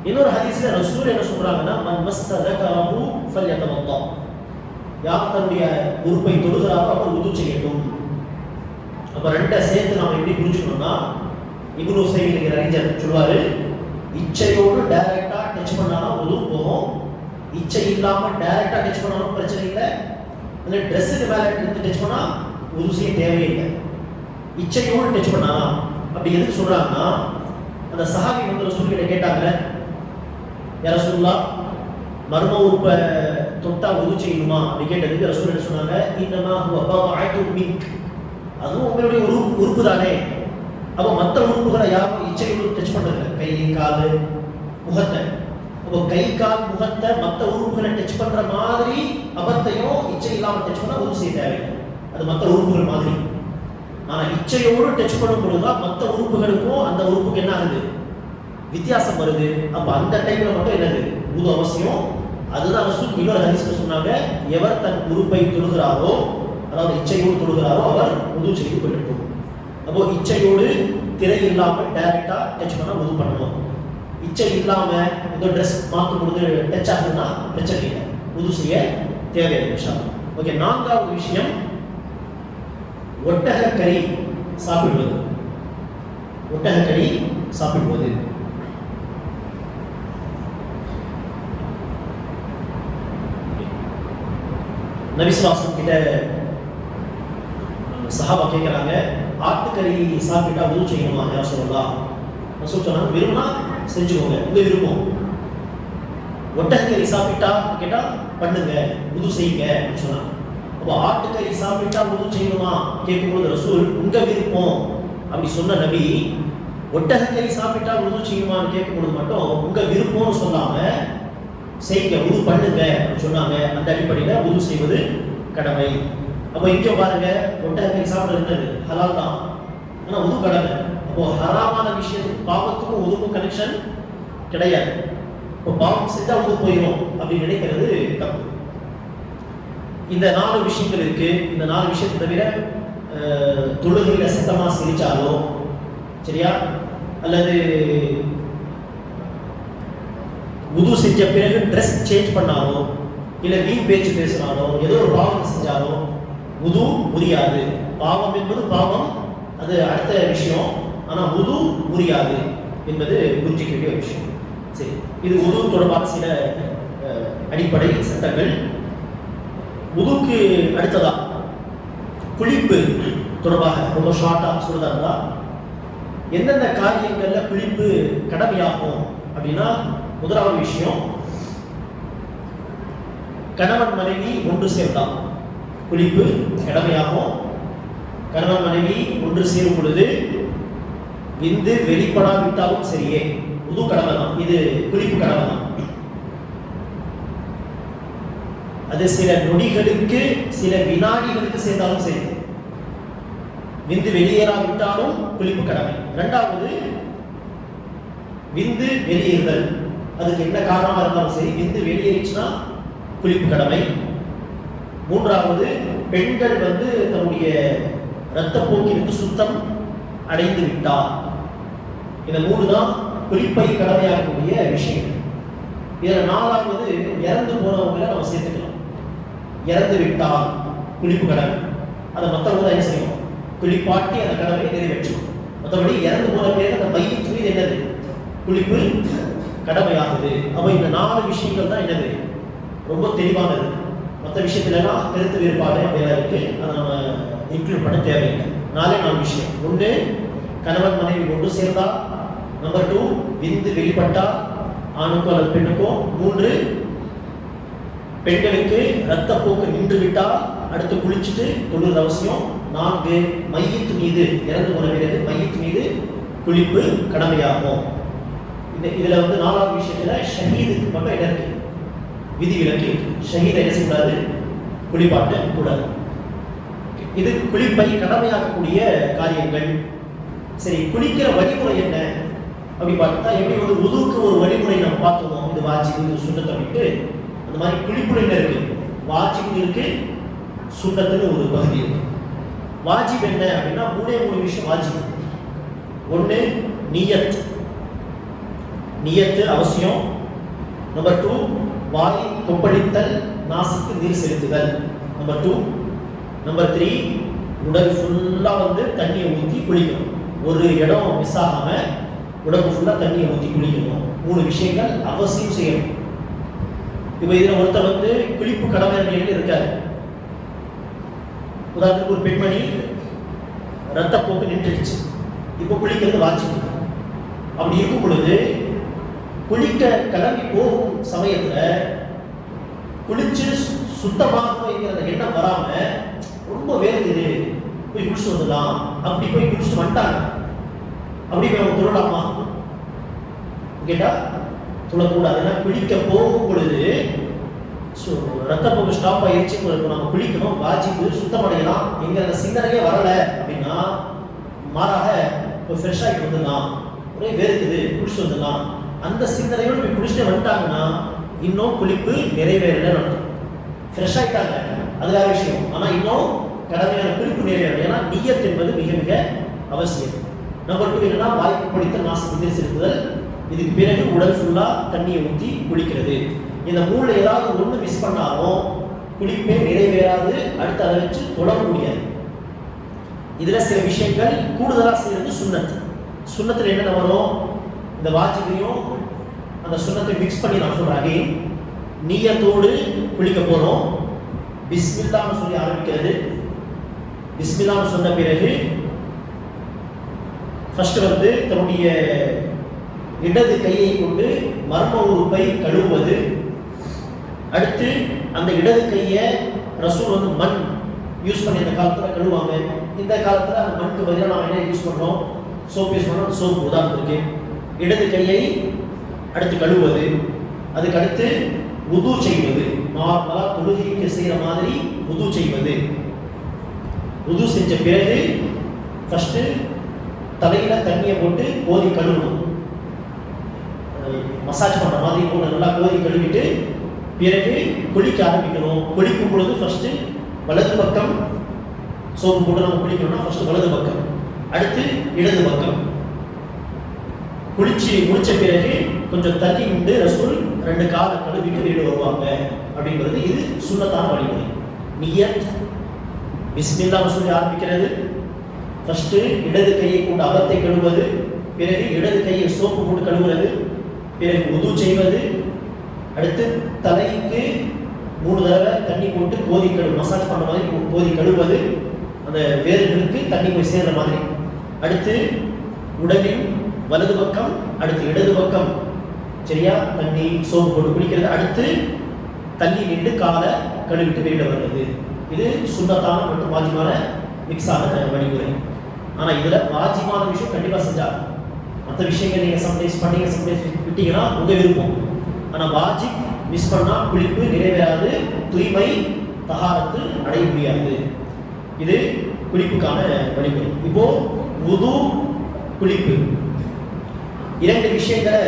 இன்னொரு ஹதீஸ்ல ரசூல் என்ன சொல்றாங்கன்னா, மன் மஸ்ததகஹு ஃபல்யதவல்லா, யார் தன்னுடைய உறுப்பை தொடுகிறாரோ அவர் உது செய்யட்டும். அப்ப 2 சேர்த்து நாம எப்படி புரிஞ்சுக்கணும்னா, இப்னு உஸைமீன் அறிஞர் சொல்வாரு, இச்சையோடு டைரக்டா டச் பண்ணாலும் உது போகும், இச்சை இல்லாம டைரக்டா டச் பண்ணாலும் பிரச்சனை இல்லை, இல்லை ட்ரெஸ்ஸுக்கு மேல இருந்து டச் பண்ணா உது செய்ய தேவையில்லை, இச்சையோடு டச் பண்ணலாம். அப்படி எதுக்கு சொல்றாங்கன்னா, அந்த சஹாபி வந்து ரசூல் கிட்ட கேட்டாங்க, யா ரசூலுல்லாஹ் மர்ம உறுப்பை தொட்டா உது செய்யணுமா அப்படி கேட்டதுக்கு ரசூல் என்ன சொன்னாங்க, இன்னமா ஹுவ பஅஅது மின்க், அதுவும் உங்களுடைய உறுப்பு தானே. அப்போ மற்ற உறுப்புகளை யாரும் இச்சையோடு டச் பண்றது இல்லை, கை காது முகத்தை. அப்போ கை கால் முகத்தை மற்ற உறுப்புகளை டச் பண்ற மாதிரி அபத்தையும் இச்சை இல்லாம டச் பண்ணா உது செய்ய தேவையில்லை. அது மற்ற உறுப்புகள் மாதிரி. ஆனா இச்சையோடு டச் பண்ணும் பொழுதுதான் மற்ற உறுப்புகளுக்கும் அந்த உறுப்புக்கு என்ன ஆகுது, வித்தியாசம் வருது. அப்ப அந்த டைம்ல மட்டும் என்னது உது அவசியம். அதுதான் ரசூல் இன்னொரு ஹதீஸ்ல சொன்னாங்க, எவர் தன் உறுப்பை தொழுகிறாரோ, அதாவது இச்சையோடு தொழுகிறாரோ அவர் உது செய்து கொள்ளட்டும். அப்போ இச்சையோடு திரை இல்லாமல் டைரக்டா டச் பண்ணா உது பண்ணணும். இச்சை இல்லாம இந்த ட்ரெஸ் மாற்றும் பொழுது டச் ஆகுதுன்னா பிரச்சனை இல்லை, உது செய்ய தேவையான விஷயம். ஓகே, நான்காவது விஷயம் ஒட்டகக்கறி சாப்பிடுவது. ஒட்டகக்கறி சாப்பிடுவது நபி ஸல்லல்லாஹு அலைஹி வஸல்லம் கிட்ட சஹாபா கேட்கறாங்க, ஆட்டுக்கறி சாப்பிட்டா உது செய்யணுமா யா ரசூலல்லாஹ்? ரசூல் சொன்னாங்க, விரும்பினா செஞ்சுக்கோங்க, உங்க விருப்பம். ஒட்டகக்கறி சாப்பிட்டா கேட்டா பண்ணுங்க, உது செய்யுங்க அப்படின்னு சொன்னாங்க. அப்போ ஆட்டுக்கறி சாப்பிட்டா உது செய்யணுமா கேட்கும்போது ரசூல் உங்க விருப்பம் அப்படி சொன்ன நபி, ஒட்டகக்கறி சாப்பிட்டா உது செய்யுமான்னு கேட்கும்போது மட்டும் உங்க விருப்பம்னு சொல்லாம செய்யுங்க, உது பண்ணுங்க அப்படின்னு சொன்னாங்க. அந்த அடிப்படையில் உது செய்வது கடமை. அப்போ இங்கே பாருங்க, ஒட்டகக்கறி சாப்பிடுறது ஹலால் தான், ஆனா உது கடமை. அப்போ ஹராமான விஷயத்துக்கு பாவத்துக்கும் உதுக்கும் கனெக்ஷன் கிடையாது. இப்போ பாவம் செஞ்சா உது போயிடும் அப்படின்னு நினைக்கிறது தப்பு. இந்த 4 விஷயங்கள் இருக்கு. இந்த 4 விஷயத்தை தவிர தொழுகையில சத்தமா சிரிச்சாலோ சரியா, அல்லது உது செஞ்ச பிறகு ட்ரெஸ் சேஞ்ச் பண்ணாலோ, இல்ல வீண் பேச்சு பேசினாலோ, ஏதோ ஒரு பாவம் செஞ்சாலோ உது முறியாது. பாவம் என்பது பாவம், அது அடுத்த விஷயம். ஆனா உது முறியாது என்பது புரிஞ்சிக்க வேண்டிய ஒரு விஷயம். சரி, இது உது தொடர்பான சில அடிப்படை சட்டங்கள். உதுக்கு அடுத்ததா குளிப்பு தொடர்பாக ரொம்ப ஷார்ட்டா சொல்றதா, எந்தெந்த காரியங்கள்ல குளிப்பு கடமையாகும் அப்படின்னா, முதலாவது விஷயம் கணவன் மனைவி ஒன்று சேர்ந்தால் குளிப்பு கடமையாகும். கணவன் மனைவி ஒன்று சேரும் பொழுது விந்து வெளிப்படாவிட்டாலும் சரியே உது கடமை தான், இது குளிப்பு கடமை தான். அது சில நொடிகளுக்கு சில வினாடிகளுக்கு சேர்ந்தாலும் சரி, விந்து வெளியேறாவிட்டாலும் குளிப்பு கடமை. இரண்டாவது விந்து வெளியேறுதல், அதுக்கு என்ன காரணமா இருந்தாலும் சரி, விந்து வெளியேறிச்சுன்னா குளிப்பு கடமை. மூன்றாவது பெண்கள் தன்னுடைய இரத்தப்போக்கிற்கு சுத்தம் அடைந்து விட்டார். இந்த 3 தான் குளிப்பை கடமையாகக்கூடிய விஷயம். இதில் 4வது இறந்து போனவங்களை நம்ம சேர்த்துக்கலாம். இறந்து விட்டால் குளிப்பு கடமை, அதை மற்றவங்க என்ன செய்யணும், குளிப்பாட்டி அந்த கடமையை நிறைவேற்றணும். மற்றபடி இறந்து போன பேர் அந்த மையத்து மீது என்னது குளிப்பு கடமையாகுது. அப்போ இந்த 4 விஷயங்கள் தான் என்னது ரொம்ப தெளிவானது. மற்ற விஷயத்துலலாம் கருத்து வேறுபாடு அப்படிலாம் இருக்கு, அதை நம்ம இன்க்ளூட் பண்ண தேவையில்லை. 4 விஷயம். 1 கணவன் மனைவி ஒன்று சேர்ந்தா, நம்பர் 2 விந்து வெளிப்பட்டா ஆணுக்கோ அல்லது பெண்ணுக்கோ, 3 பெண்களுக்கு இரத்தப்போக்கு நின்று விட்டால் அடுத்து குளிச்சுட்டு தொழுவது அவசியம், 4 மையத்து மீது இறந்து போன பிறகு மையத்து மீது குளிப்பு கடமையாகும். இதுல 4வது விஷயத்துல ஷஹீதுக்கு மட்டும் இடம் இருக்கு, விதி விலக்கு. ஷஹீதை என்ன செய்யக்கூடாது, குளிப்பாட்ட கூடாது. இது குளிப்பை கடமையாக்கக்கூடிய காரியங்கள். சரி, குளிக்கிற வழிமுறை என்ன அப்படி பார்த்தா, எப்படி உதுக்கு ஒரு வழிமுறை நம்ம பார்த்தோம், இந்த வாஜிபு இது சுண்ணத்தை விட்டு, அந்த மாதிரி குளிப்புல இருக்கு, வாஜிபு இருக்கு, சுண்ணத்துன்னு ஒரு பகுதி இருக்கு. வாஜிப் என்ன அப்படின்னா 3 விஷயம் வாஜிப். 1 நியத், நியத்து அவசியம். நம்பர் 2 வாய் கொப்பளித்தல், நாசுக்கு நீர் செலுத்துதல். நம்பர் 2. நம்பர் 3 உடல் ஃபுல்லா தண்ணியை ஊற்றி குளிக்கணும். ஒரு இடம் மிஸ் ஆகாம உடம்பு ஃபுல்லா தண்ணியை ஊற்றி குளிக்கணும். 3 விஷயங்கள் அவசியம் செய்யணும். இப்போ இதுல ஒருத்தர் குளிப்பு கடமை நிலையில் இருக்காரு. உதாரணத்துக்கு ஒரு பெண்மணி ரத்தப்போக்கு நின்றுடுச்சு, இப்போ குளிக்கிறது வாஜிப். அப்படி இருக்கும் பொழுது குளிக்க கிளம்பி போகும் சமயத்துல குளிச்சு சுத்தமாக போய்ங்கிற எண்ணம் வராம, ரொம்ப வேறுக்குது போய் குளிச்சு வந்துடலாம், அப்படி போய் குளிச்சுட்டு வந்துட்டாங்க, அப்படி போய் அவங்க தொழலாமா கேட்டா தொழக்கூடாது. ஏன்னா குளிக்க போகும் பொழுது ரத்தப்போக்கு ஸ்டாப் ஆயிடுச்சு, நம்ம குளிக்கணும், வாஜிப்பு சுத்தமடையலாம், எங்க அந்த சிந்தனையே வரல அப்படின்னா மாறாக இப்போ ஃப்ரெஷ் ஆகிட்டு வந்துடலாம், ஒரே வேர்க்குது குளிச்சுட்டு வந்துடலாம், அந்த சிந்தனையோடு போய் குளிச்சுட்டு வந்துட்டாங்கன்னா இன்னும் குளிப்பு நிறைவேறல நடக்கும். ஃப்ரெஷ் ஆகிட்டாங்க அது வேற விஷயம், ஆனால் இன்னும் கடமையான குளிப்பு நிறைவேறல. ஏன்னா நிய்யத் என்பது மிக மிக அவசியம். நம்பர் 2 என்னன்னா வாய்ப்பு படித்த நாசத்தை செலுத்துதல். இதுக்கு பிறகு உடல் ஃபுல்லா தண்ணியை ஊற்றி குளிக்கிறது. இந்த மூணுல ஏதாவது ஒன்று மிஸ் பண்ணாலும் குளிப்பே நிறைவேறாது, அடுத்து அதை வச்சு தொட முடியாது. இதுல சில விஷயங்கள் கூடுதலா செய்யறது சுன்னத். சுன்னத்துல என்னென்ன வரும், இந்த வாஜிபையும் அந்த சுன்னத்தை மிக்ஸ் பண்ணி நான் சொல்றாங்க. நிய்யத்தோடு குளிக்க போறோம், பிஸ்மில்லான்னு சொல்லி ஆரம்பிக்கிறது. பிஸ்மில்லான்னு சொன்ன பிறகு ஃபர்ஸ்ட் தன்னுடைய இடது கையை கொண்டு மர்ம உறுப்பை கழுவுவது. அடுத்து அந்த இடது கையை ரசூல் மண் யூஸ் பண்ணி இந்த காலத்தில் கழுவாங்க. இந்த காலத்தில் அந்த மண்ணுக்கு பதிலாக நாம் என்ன யூஸ் பண்ணுறோம், சோப் யூஸ் பண்ணுறோம். சோப் உதாரணத்துக்கு இடது கையை அடுத்து கழுவுவது. அதுக்கு அடுத்து உது செய்வது, நார்மலாக தொழுகைக்கு செய்கிற மாதிரி உது செய்வது. உது செஞ்ச பிறகு ஃபர்ஸ்ட் தலையில தண்ணியை போட்டு கோதி கழுவணும், மசாஜ் பண்ற மாதிரி போட்டு நல்லா கோதி கழுவிட்டு பிறகு குளிக்க ஆரம்பிக்கணும். குளிக்கும் பொழுது ஃபர்ஸ்ட் வலது பக்கம் சோப்பு போட்டு நம்ம குளிக்கணும்னா ஃபர்ஸ்ட் வலது பக்கம், அடுத்து இடது பக்கம். குளிச்சு முடிச்ச பிறகு கொஞ்சம் தண்ணி உண்டு ரசூல் 2 காலை கழுவிட்டு வீடு வருவாங்க அப்படிங்கிறது இது சுன்னத்தான வழிமுறை. நிய்யத் பிஸ்மில்லாஹ் சொல்லி ஆரம்பிக்கிறது. ஃபர்ஸ்ட் இடது கையை கொண்டு அகத்தை கழுவுவது, பிறகு இடது கையை சோப்பு போட்டு கழுவுறது, பிறகு உது செய்வது, அடுத்து தலைக்கு 3 தடவை தண்ணி போட்டு கோதி மசாஜ் பண்ண மாதிரி கோதி கழுவுவது, அந்த வேர்களுக்கு தண்ணி போய் சேர்ற மாதிரி. அடுத்து உடலின் வலது பக்கம், அடுத்து இடது பக்கம் சரியா தண்ணி சோப்பு போட்டு குளிக்கிறது. அடுத்து தண்ணி நின்று காலை கழுவிட்டு வெளியில வருவது. இது சுன்னத்தான மற்றும் வாஜிபான மிக்ஸ் ஆன வழிமுறை. ஆனா இதுல வாஜிபான விஷயம் கண்டிப்பா செஞ்சா, மற்ற விஷயங்கள் நீங்க சம்டைம்ஸ் பண்ணீங்க சம்டைம்ஸ் விட்டீங்கன்னா உங்க விருப்பம். ஆனா வாஜிப் மிஸ் பண்ணா குளிப்பு நிறைவேறாது, தூய்மை தஹாரத்து அடைய முடியாது. இது குளிப்புக்கான வழிமுறை. இப்போ வுது குளிப்பு 2 விஷயங்களை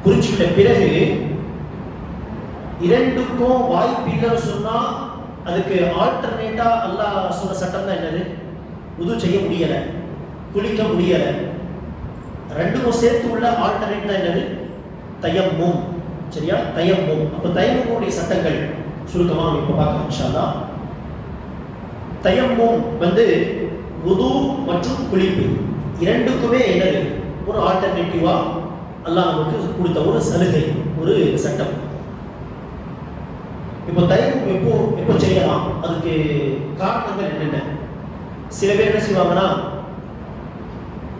புரிஞ்சுக்கிட்ட பிறகு, 2க்கும் வாய்ப்பு இல்லைன்னு சொன்னா அதுக்கு ஆல்டர்னேட்டா அல்லாஹ் சொன்ன சட்டம் தான் என்னது, உது செய்ய முடியல, குளிக்க முடியல. 2க்கும் சேர்த்து உள்ள ஆல்டர்னேட் தான் என்னது, தயம்மும். சரியா, தயம்மும். அப்ப தயம்முடைய சட்டங்கள் சுருக்கமா நம்ம இப்ப பார்க்கலாம் இன்ஷா அல்லாஹ். தயம்மும் வுது மற்றும் குளிப்பு 2க்குமே என்னது, ஒரு ஆல்டர்னேட்டிவா அல்லாஹ் நமக்கு கொடுத்த ஒரு சலுகை, ஒரு சட்டம். இப்போ தயம்மும் எப்போ செய்யலாம், அதுக்கு காரணங்கள் என்னென்ன? சில பேர் என்ன செய்வாங்கன்னா,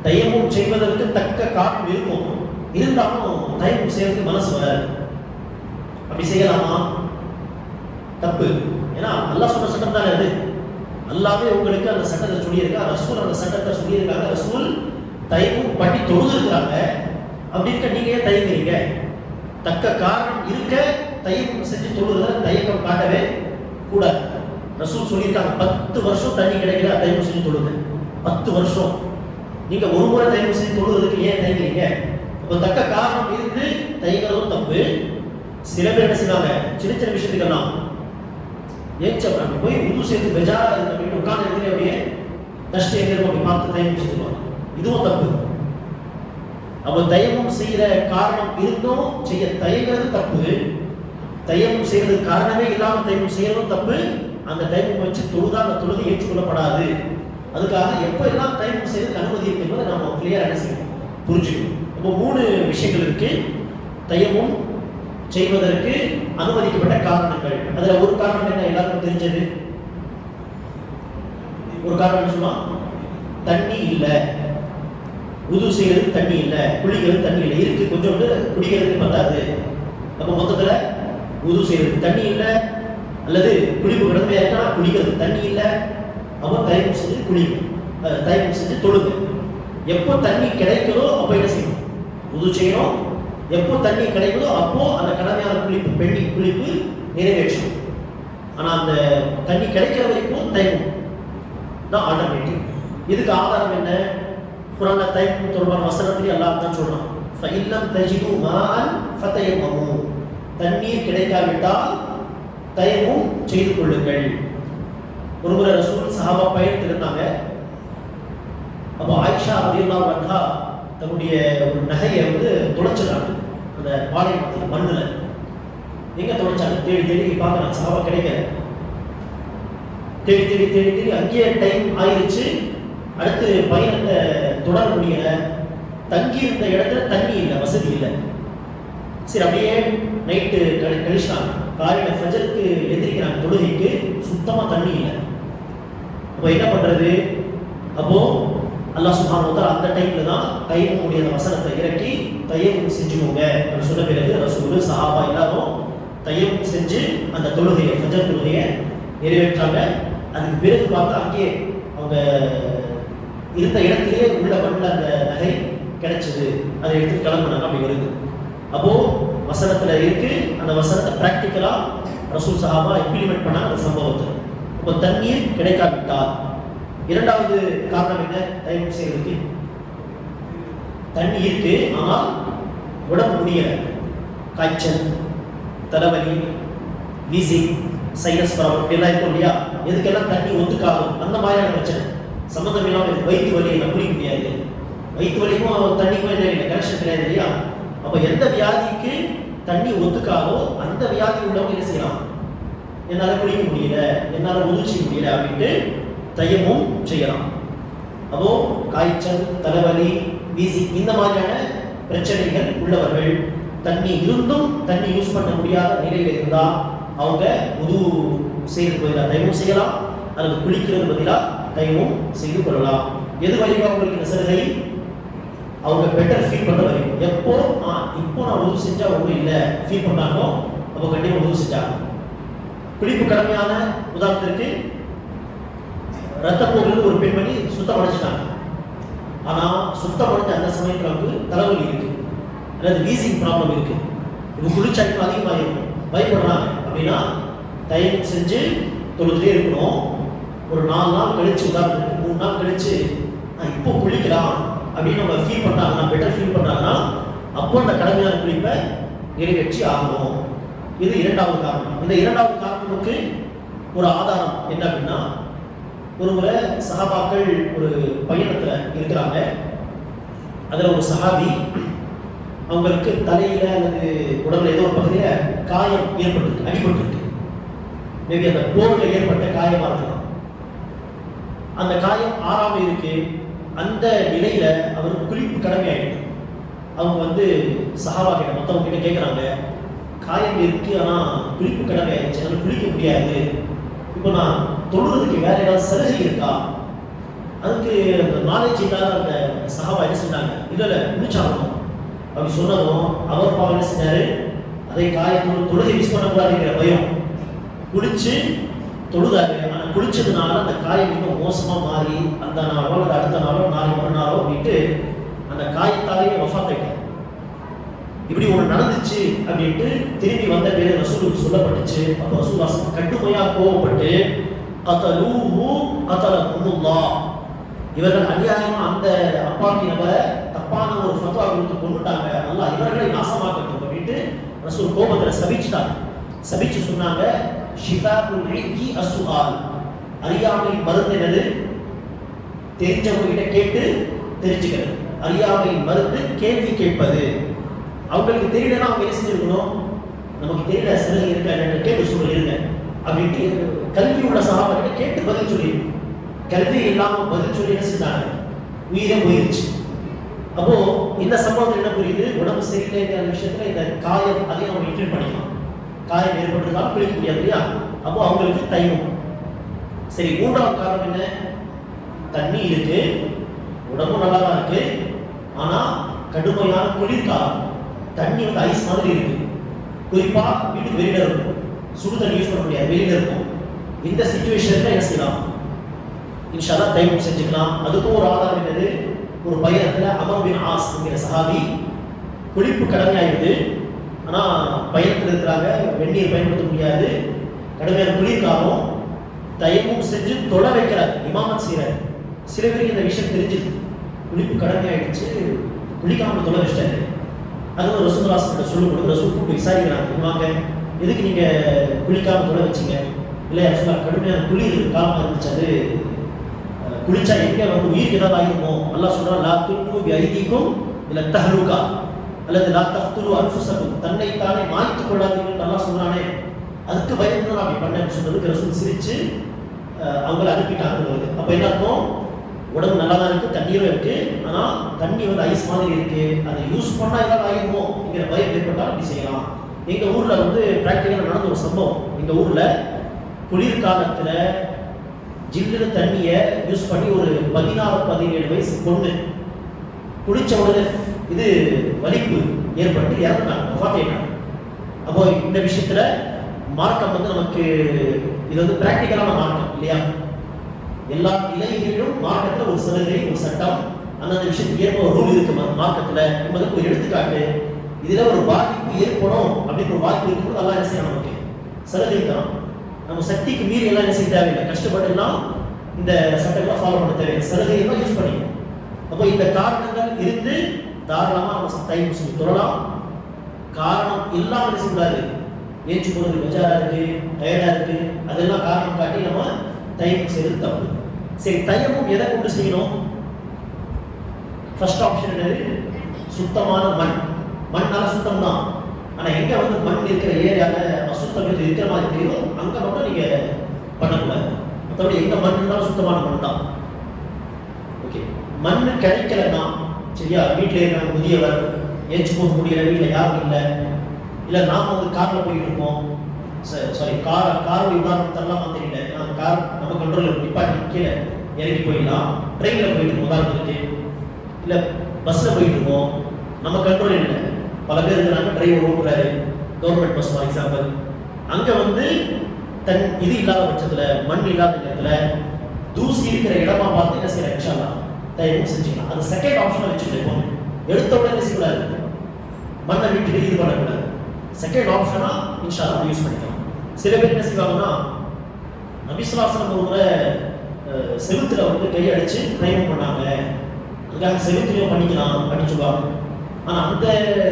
தயம்மும் செய்வதற்கு தக்க காரணம் இருக்கும், இருந்தாலும் தயம்மும் செய்யறதுக்கு மனசு வராது. அப்படி செய்யலாமா? தப்பு. ஏன்னா அல்லாஹ் சொன்ன சட்டம் தானே அது. அல்லாஹ்வே உங்களுக்கு அந்த சட்டத்தை சொல்லியிருக்காங்க, ரசூல் அந்த சட்டத்தை சொல்லியிருக்காங்க, ரசூல் தயம்மும் பண்ணி தொழுதுருக்காங்க. அப்படி இருக்க நீங்க ஏன் தயங்குறீங்க? தக்க காரணம் இருக்க தயம்மும் செஞ்சு தொழுகிறத தயக்கம் காட்டவே கூடாது. ரசூல் சொல்லியிருக்காங்க 10 வருஷம் தண்ணி கிடைக்கல தயம்மும் செஞ்சு தொழுங்க. 10 வருஷம் நீங்க ஒரு முறை தயம்மும் செஞ்சு தொழுகிறதுக்கு ஏன் தயங்குறீங்க? அப்போ தக்க காரணம் இருந்து தயங்குறதும் தப்பு. சில பேர் என்ன செய்வாங்க, சின்ன சின்ன விஷயத்துக்கெல்லாம் ஏன் போய் உது சேர்த்து பெஜாரா இருக்கு அப்படின்னு உட்கார்ந்து இருக்கிற அப்படியே கஷ்டம் எங்க இருக்கும் அப்படி பார்த்து தயமும் செஞ்சுருவாங்க. இதுவும் தப்பு. அப்போ தயமும் செய்யற காரணம் இருந்தும் செய்ய தயங்குறது தப்பு. தயமும் செய்யறதுக்கு காரணமே இல்லாம தயமும் செய்யறதும் தப்பு. அந்த தயமும் வச்சு தொழுதா அந்த தொழுகை ஏற்றுக்கொள்ளப்படாது. அதுக்காக எப்போ எல்லாம் தயமும் செய்யறதுக்கு அனுமதி இருக்கு என்பதை நம்ம கிளியரா என்ன செய்யணும், புரிஞ்சுக்கணும். இப்போ 3 விஷயங்கள் இருக்கு தயமும் செய்வதற்கு அனுமதிக்கப்பட்ட காரணங்கள். அதுல ஒரு காரணம் என்ன, எல்லாருக்கும் தெரிஞ்சது. ஒரு காரணம் சொன்னா தண்ணி இல்ல, உது செய்யறது தண்ணி இல்ல, குளிக்கிறது தண்ணி இல்லை, இருக்கு கொஞ்சோண்டு குடிக்கிறதுக்கு பத்தாது. அப்ப மொத்தத்துல உது செய்யறது தண்ணி இல்லை, அல்லது குளிப்பு கடமையா இருக்கா குளிக்கிறது தண்ணி இல்லை, அப்போ தயமம் செஞ்சு குளிக்கும், தயமம் செஞ்சு தொழுங்க. எப்போ தண்ணி கிடைக்கிறதோ அப்போ என்ன செய்யணும், உது செய்யணும், எப்போ தண்ணி கிடைக்குதோ அப்போ அந்த கடமையான குளிப்பு, பெண்ணின் குளிப்பு நிறைவேற்றும். ஆனா அந்த தண்ணி கிடைக்கிற வரைக்கும் தைமம் தான் ஆல்டர்னேட்டிவ். இதுக்கு ஆதாரம் என்ன? குர்ஆன்ல தைமம் தொடர்பான வசனத்திலே அல்லாஹ் தான் சொல்றான், ஃபஇல்லம் தஜிது மாஅன் ஃபதயம்மு, தண்ணீர் கிடைக்காவிட்டால் தைமம் செய்து கொள்ளுங்கள். ஒருமுறை ரசூல் சஹாபா பயணத்தில் இருந்தாங்க. அப்போ ஆயிஷா ரலியல்லாஹு அன்ஹா தன்னுடைய ஒரு நகையை துளைச்சிட்டாங்க அந்த பாலைவனத்தில் மண்ணுல. எங்க துளைச்சாங்க? தேடி தேடி பார்க்கறாங்க, சஹாபா கிடைக்கல. தேடி தேடி தேடி தேடி அங்கேயே டைம் ஆயிடுச்சு. அடுத்து பயணத்தை தொடர முடியல. தங்கி இருந்த இடத்துல தண்ணி இல்லை, வசதி இல்லை. சரி, அப்படியே நைட்டு கழிச்சிட்டாங்க. காலையில ஃபஜருக்கு எந்திரிக்கிறாங்க தொழுகைக்கு, சுத்தமா தண்ணி இல்லை. அப்போ என்ன பண்றது? அப்போ அல்லாஹ் சுப்ஹானஹு வ தஆலா அந்த டைம்ல தான் தையமுடைய வசனத்தை இறக்கி தையமும் செஞ்சுக்கோங்க அப்படின்னு சொன்ன பிறகு ரசூல் சஹாபா எல்லாரும் தையமும் செஞ்சு அந்த தொழுகையை, ஃபஜர் தொழுகையை நிறைவேற்றாங்க. அதுக்கு பிறகு பார்த்தா அங்கேயே அவங்க இருந்த இடத்திலேயே உள்ள மண்ணில் அந்த நகை கிடைச்சது. அதை எடுத்து கிளம்புனாங்க. அப்படி வருது. அப்போ வசனத்துல இருக்கு. அந்த வசனத்தை பிராக்டிக்கலா ரசூல் சஹாபா இம்ப்ளிமெண்ட் பண்ணாங்க அந்த சம்பவத்தை. இப்போ தண்ணீர் கிடைக்காவிட்டால் இரண்டாவது காரணம் என்ன? தைமம் செய்யறதுக்கு தண்ணி இருக்கு, ஆனால் உடம்பு முடியல. காய்ச்சல், தலைவலி, வீசிங், சைனஸ் ப்ராப்ளம் எல்லாம் இருக்கும் இல்லையா? எதுக்கெல்லாம் தண்ணி ஒத்துக்காகும் அந்த மாதிரியான பிரச்சனை. சம்மந்தம் இல்லாமல் வயிற்று வலி என்ன புரிய முடியாது. வயிற்று வலிக்கும் தண்ணிக்கும் என்ன இல்லை, கனெக்ஷன் கிடையாது இல்லையா? அப்போ எந்த வியாதிக்கு தண்ணி ஒத்துக்காதோ அந்த வியாதி உள்ளவங்க என்ன செய்யலாம்? என்னால் குளிக்க முடியல, என்னால் உதிர்ச்சி முடியல அப்படின்ட்டு தையமும் செய்யலாம். அப்போ காய்ச்சல், தலைவலி, வீசி இந்த மாதிரியான பிரச்சனைகள் உள்ளவர்கள் தண்ணி இருந்தும் தண்ணி யூஸ் பண்ண முடியாத நிலையில் இருந்தால் அவங்க உது செய்து பதிலாக தையமும் செய்யலாம், அல்லது குளிக்கிறது பதிலாக தையமும் செய்து கொள்ளலாம். எது வரைக்கும் அவங்களுக்கு இந்த சலுகை? அவங்க பெட்டர் ஃபீல் பண்ண வரைக்கும். எப்போ இப்போ நான் உதவு செஞ்சா ஒன்றும் இல்லை ஃபீல் பண்ணாங்களோ அப்போ கண்டிப்பாக உதவு செஞ்சாங்க. குளிப்பு கடமையான உதாரணத்திற்கு ரத்தப்போக்கு ஒரு பெண்மணி சுத்தம் அடைச்சிட்டாங்க. ஆனா சுத்தம் அடைஞ்ச அந்த சமயத்துல தலைவலி இருக்கு, அல்லது வீசிங் ப்ராப்ளம் இருக்கு, இது குளிச்சாய்ப்பு அதிகமாக இருக்கும், பயப்படுறாங்க அப்படின்னா தையமும் செஞ்சு தொழுதுலே இருக்கணும். ஒரு 4 நாள் கழிச்சு, உதாரணத்துக்கு 3 நாள் கழிச்சு இப்போ குளிக்கலாம் அப்படின்னு நம்ம ஃபீல் பண்ணாங்கன்னா, பெட்டர் ஃபீல் பண்ணாங்கன்னா அப்போ அந்த கடமையான குளிப்பை நிறைவேற்றி ஆகணும். இது இரண்டாவது காரணம். இந்த இரண்டாவது காரணத்துக்கு ஒரு ஆதாரம் என்ன அப்படின்னா, ஒரு முறை சஹாபாக்கள் ஒரு பயணத்துல இருக்கிறாங்க. அதுல ஒரு சஹாபி அவங்களுக்கு தலையில அல்லது உடம்புல ஏதோ ஒரு பகுதியில காயம் ஏற்பட்டு அடிபட்டு, மேபி அந்த போர்ல ஏற்பட்ட காயமா இருக்கலாம். அந்த காயம் ஆறாம இருக்கு. அந்த நிலையில அவருக்கு குளிப்பு கடமை ஆயிடுது. அவங்க சஹாபா கிட்ட மற்றவங்க கிட்ட கேட்கறாங்க, காயம் இருக்கு ஆனா குளிப்பு கடமை ஆயிடுச்சு, அதனால குளிக்க முடியாது, இப்போ நான் தொழுறதுக்கு வேற ஏதாவது சலுகை இருக்கா? அதுக்கு அந்த நாலேஜ் இல்லாத அந்த சஹாபா என்ன செஞ்சாங்க, இல்லை குளிச்சாகணும் அப்படி சொன்னதும் அவர் பாவம் என்ன செஞ்சாரு, அதை காயத்தோடு தொழுகை மிஸ் பண்ணக்கூடாதுங்கிற பயம் குளிச்சு தொழுதாரு. ஆனால் குளிச்சதுனால அந்த காயம் இன்னும் மோசமா மாறி அந்த நாளோ அல்லது அடுத்த நாளோ 4 மறுநாளோ அப்படின்ட்டு அந்த காயத்தாலேயே வஃபாத் ஆயிட்டார். இப்படி ஒன்று நடந்துச்சு அப்படின்ட்டு திரும்பி வந்த பேர் ரசூலுக்கு சொல்லப்பட்டுச்சு. அப்போ ரசூல் கடுமையா கோவப்பட்டு கதலூஹு கதலஹுமுல்லாஹ், இவர்கள் அநியாயமா அந்த அப்பாவி நபரை தப்பான ஒரு ஃபத்வா கொடுத்து கொண்டுட்டாங்க, அல்லாஹ் இவர்களை நாசமாக்கட்டும் அப்படின்ட்டு ரசூல் கோபத்தில் சபிச்சுட்டாங்க. சபிச்சு சொன்னாங்க, ஷிஃபாஉல் இல்கி அஸ்ஸுஆல், அறியாமை மருந்து என்னது? தெரிஞ்சவங்க கிட்ட கேட்டு தெரிஞ்சுக்கிறது. அறியாமை மருந்து கேள்வி கேட்பது. அவங்களுக்கு தெரியலன்னா அவங்க என்ன செஞ்சிருக்கணும், நமக்கு தெரியல சலுகை இருக்கா என்னன்னு கேட்டு சொல்லிருங்க அப்படின்ட்டு கல்வி உள்ள சஹாபா கிட்ட கேட்டு பதில் சொல்லி, கல்வி இல்லாம பதில் சொல்லி என்ன செஞ்சாங்க, உயிரே போயிருச்சு. அப்போ இந்த சம்பவத்தில் என்ன புரியுது, உடம்பு சரியில்லைங்கிற விஷயத்துல இந்த காயம் அதையும் அவங்க இன்க்ளூட் பண்ணிக்கலாம். காயம் ஏற்பட்டதால் குளிக்க முடியாது இல்லையா? அப்போ அவங்களுக்கு தைமம். சரி, மூன்றாவது காரணம் என்ன? தண்ணி இருக்கு, உடம்பு நல்லா தான் இருக்கு, ஆனா கடுமையான குளிர்காலம், தண்ணி ஐஸ் மாதிரி இருக்கு. குறிப்பா வீட்டுக்கு வெளியில இருக்கும், சுடு தண்ணி யூஸ் பண்ண முடியாது, வெளியில இருக்கும். இந்த சிச்சுவேஷன்ல என்ன செய்யலாம்? இன்ஷா அல்லாஹ் தைமம் செஞ்சுக்கலாம். அதுக்கும் ஒரு ஆதாரம் என்னது, ஒரு பயணத்துல அமர் பின் ஆஸ் என்கிற சஹாபி குளிப்பு கடமையாயிடுது. ஆனால் பயணத்தில் இருக்கிறாங்க, வெந்நீர் பயன்படுத்த முடியாது, கடுமையான குளிர்காலம், தயமும் செஞ்சு தொலை வைக்கிறார், இமாமத் செய்கிறார். சில பேருக்கு இந்த விஷயம் தெரிஞ்சுது, குளிப்பு கடமையாயிடுச்சு, குளிக்காமல் தொலை வச்சிட்டாரு. அது ஒரு ரசூலுல்லாஹ் சொல்லும் பொழுது ரசூல் கூப்பிட்டு விசாரிக்கிறாங்க, வாங்க எதுக்கு நீங்கள் குளிக்காமல் தொலை வச்சிங்க? இல்லை ரசூலுல்லாஹ் கடுமையான குளிர் காலமாக இருந்துச்சு, அது குளிச்சா எங்கே உயிருக்கு ஏதாவது ஆகிருமோ? அல்லாஹ் சொல்றான், லா துல்கு பி ஐதீக்கும் இல்ல தஹ்லுகா அல்லது லா தக்துலு அன்ஃபுஸக்கும், தன்னைத்தானே மாய்த்துக் கொள்ளாதீர்கள் அல்லாஹ் சொல்றானே, அதுக்கு பயந்து நான் அப்படி பண்ணேன்னு சொன்னதுக்கு ரசூல் சிரிச்சு அவங்கள அனுப்பிட்டாங்க. அப்போ என்ன அர்த்தம்? உடம்பு நல்லா தான் இருக்கு, தண்ணீரும் இருக்கு, ஆனால் தண்ணி ஐஸ் மாதிரி இருக்கு, அதை யூஸ் பண்ணா ஏதாவது ஆகிருமோ அப்படிங்கிற பயம் ஏற்பட்டால் அப்படி செய்யலாம். எங்க ஊர்ல பிராக்டிக்கலாக நடந்த ஒரு சம்பவம். எங்க ஊர்ல குளிர்காலத்துல ஜில்லுன்னு தண்ணியை யூஸ் பண்ணி ஒரு 16-17 வயசு பொண்ணு குளிச்ச உடனே இது வலிப்பு ஏற்பட்டு இறந்துட்டாங்க, வஃபாத்தாயிட்டாங்க. அப்போ இந்த விஷயத்துல மார்க்கம் நமக்கு இது பிராக்டிக்கலான மார்க்கம் இல்லையா? எல்லா நிலைகளிலும் மார்க்கத்துல ஒரு சலுகை, ஒரு சட்டம், அந்த விஷயத்துக்கு ஏற்ப ஒரு ரூல் இருக்கு மார்க்கத்துல என்பதற்கு ஒரு எடுத்துக்காட்டு. இதுல ஒரு பாதிப்பு ஏற்படும் அப்படின்னு ஒரு வாய்ப்பு இருக்கும்போது நல்லா என்ன செய்யணும், நமக்கு சலுகை தான். நம்ம சக்திக்கு மீறி எல்லாம் என்ன செய்ய தேவையில்லை, கஷ்டப்பட்டுலாம் இந்த சட்டங்களை ஃபாலோ பண்ண தேவையில்லை, சலுகையை தான் யூஸ் பண்ணிக்கணும். அப்போ இந்த காரணங்கள் இருந்து தாராளமாக நம்ம டைம் சொல்லி தொடரலாம். காரணம் இல்லாமல் என்ன செய்யக்கூடாது, ஏற்றி போகிறது பெஜாரா இருக்கு, டயர்டா இருக்கு, அதெல்லாம் காரணம் காட்டி நம்ம டைம் செய்யறது தப்பு. சரி, தயமும் எதை கொண்டு செய்யணும்? ஃபர்ஸ்ட் ஆப்ஷன் என்னது? சுத்தமான மண். மண்ணால சுத்தம் தான், ஆனா எங்க மண் இருக்கிற ஏரியால அசுத்தம் இருக்கிற மாதிரி தெரியும், அங்க மட்டும் நீங்க பண்ணக்கூடாது. மற்றபடி எங்க மண் இருந்தாலும் சுத்தமான மண் தான். ஓகே, மண் கிடைக்கலன்னா சரியா, வீட்டில் இருக்கிற முதியவர் ஏச்சு போக முடியல, வீட்டில் யாரும் இல்லை, இல்லை நாம காரில் போயிட்டு இருக்கோம், சாரி காரோட உதாரணத்தெல்லாம் தெரியல, கார் நம்ம கண்ட்ரோலில் நிப்பாட்டி கீழே இறங்கி போயிடலாம், ட்ரெயினில் போயிட்டு இருக்கோம் உதாரணத்துக்கு, இல்லை பஸ்ஸில் போயிட்டு இருக்கோம், நம்ம கண்ட்ரோல் இல்லை, பல பேர் இருக்கிறாங்க, டிரைவர் ஓட்டுறாரு, கவர்மெண்ட் பஸ் ஃபார் எக்ஸாம்பிள், அங்கே தன் இது இல்லாத பட்சத்தில், மண் இல்லாத நேரத்தில் தூசி இருக்கிற இடமா பார்த்து என்ன செய்யலாம், இன்ஷால்லா தயவு செஞ்சுக்கலாம். அது செகண்ட் ஆப்ஷனாக வச்சுட்டு போகணும். எடுத்த உடனே செய்யக்கூடாது, மண்ணை விட்டு இது பண்ணக்கூடாது, செகண்ட் ஆப்ஷனா இன்ஷால்லா யூஸ் பண்ணிக்கலாம். சில பேர் என்ன செய்வாங்கன்னா, நபி ஸல்லல்லாஹு அலைஹி வஸல்லம் ஒரு முறை செவுத்துல கை அடிச்சு பிரயோகம் பண்ணாங்க, அதுக்காக செவுத்திலையும் பண்ணிக்கலாம் அப்படின்னு சொல்லுவாங்க. ஆனா அந்த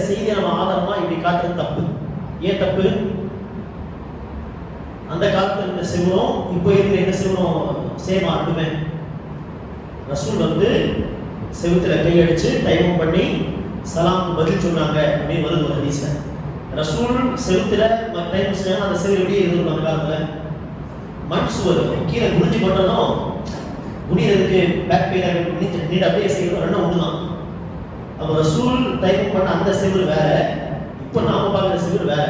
செய்தியை நம்ம ஆதாரமா இப்படி காட்டுறது தப்பு. ஏன் தப்பு? அந்த காலத்துல இருந்த செவரும் இப்போ இருக்கிற என்ன செவரும் சேமா இருக்குமே. ரசூல் செவுத்துல கை அடிச்சு டைமம் பண்ணி சலாமுக்கு பதில் சொன்னாங்க அப்படின்னு வருது ஒரு ஹதீஸ்ல. ரசூல் செவுத்துல டைம் செஞ்சாங்க, அந்த செவரு எப்படியே இருந்திருக்கும் அந்த காலத்துல, மண் சுவர் கீழே குடிஞ்சு பண்ணணும், குடிக்கிறதுக்கு பேக் பெயின் நீட் அப்படியே செய்யணும், ரெண்டும் ஒண்ணுதான். அப்போ ரசூல் டைமம் பண்ண அந்த செவரு வேற, இப்போ நாம பார்க்குற செவரு வேற.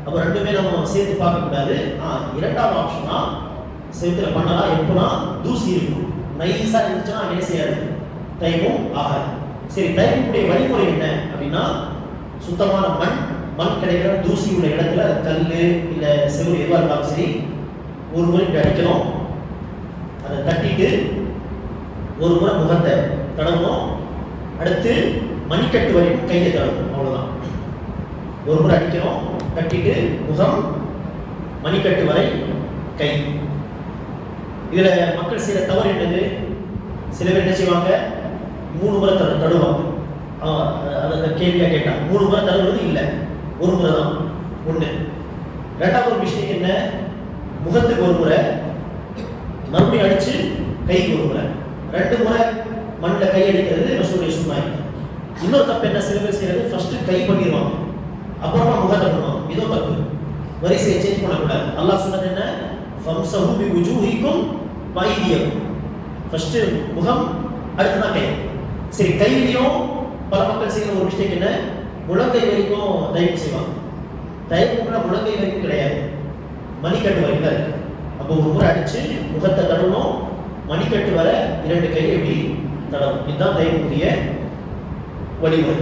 அப்போ ரெண்டுமே நம்ம சேர்த்து பார்க்கக்கூடாது. இரண்டாவது ஆப்ஷன் தான் செவுத்துல பண்ணலாம். எப்போனா தூசி இருக்கும், நைஸா இருந்துச்சுன்னா என்ன செய்யாது, டைமும் ஆகாது. சரி, டைமுடைய வழிமுறை என்ன அப்படின்னா, சுத்தமான மண் கிடைக்கிற தூசி உள்ள இடத்துல கல் இல்லை செவரு எதுவாக இருந்தாலும் சரி, ஒரு முறை அடிக்கணும், அதை தட்டிட்டு ஒரு முறை முகத்தை தடவணும், அடுத்து மணிக்கட்டு வரைக்கும் கையை தடவணும், அவ்வளவுதான். ஒரு முறை அடிக்கணும், கட்டிட்டு முகம் மணிக்கட்டு வரை கை. இதுல மக்கள் செய்யற தவறு என்னது, சில பேர் என்ன செய்வாங்க, 3 முறை தடுவாங்க. அந்த கேள்வியா கேட்டாங்க, 3 முறை தடுவது இல்லை, ஒரு முறை தான் ஒண்ணு. ரெண்டாவது ஒரு மிஸ்டேக் என்ன, முகத்துக்கு ஒரு முறை, மறுபடியும் அடிச்சு கைக்கு ஒரு முறை, 2 முறை மண்ணில் கை அடிக்கிறது ரசூலுல்லாஹி சுன்னா. இன்னொரு தப்பு என்ன, சில பேர் செய்யறது ஃபர்ஸ்ட் கை பண்ணிடுவாங்க, அப்புறமா முகத்தை பண்ணுவாங்க. இதுவும் தப்பு, வரிசையை சேஞ்ச் பண்ணக்கூடாது. அல்லாஹ் சொன்னது என்ன, ஃபம்ஸஹு பி வுஜூஹிக்கும் வ ஐதியக்கும், ஃபர்ஸ்ட் முகம் அடுத்துதான் கை. சரி, கையிலையும் பல மக்கள் செய்யற ஒரு மிஸ்டேக் என்ன, முழங்கை வரைக்கும் தயவு செய்வாங்க. தயவுக்குள்ள முழங்கை வரைக்கும் கிடையாது, மணிக்கட்டு வரைக்கும் தான் இருக்கு. அப்போ ஒரு முறை அடிச்சு முகத்தை தடவணும், மணிக்கட்டு வர 2 கையை எப்படி தடவும். இதுதான் தயவுடைய வழிமுறை.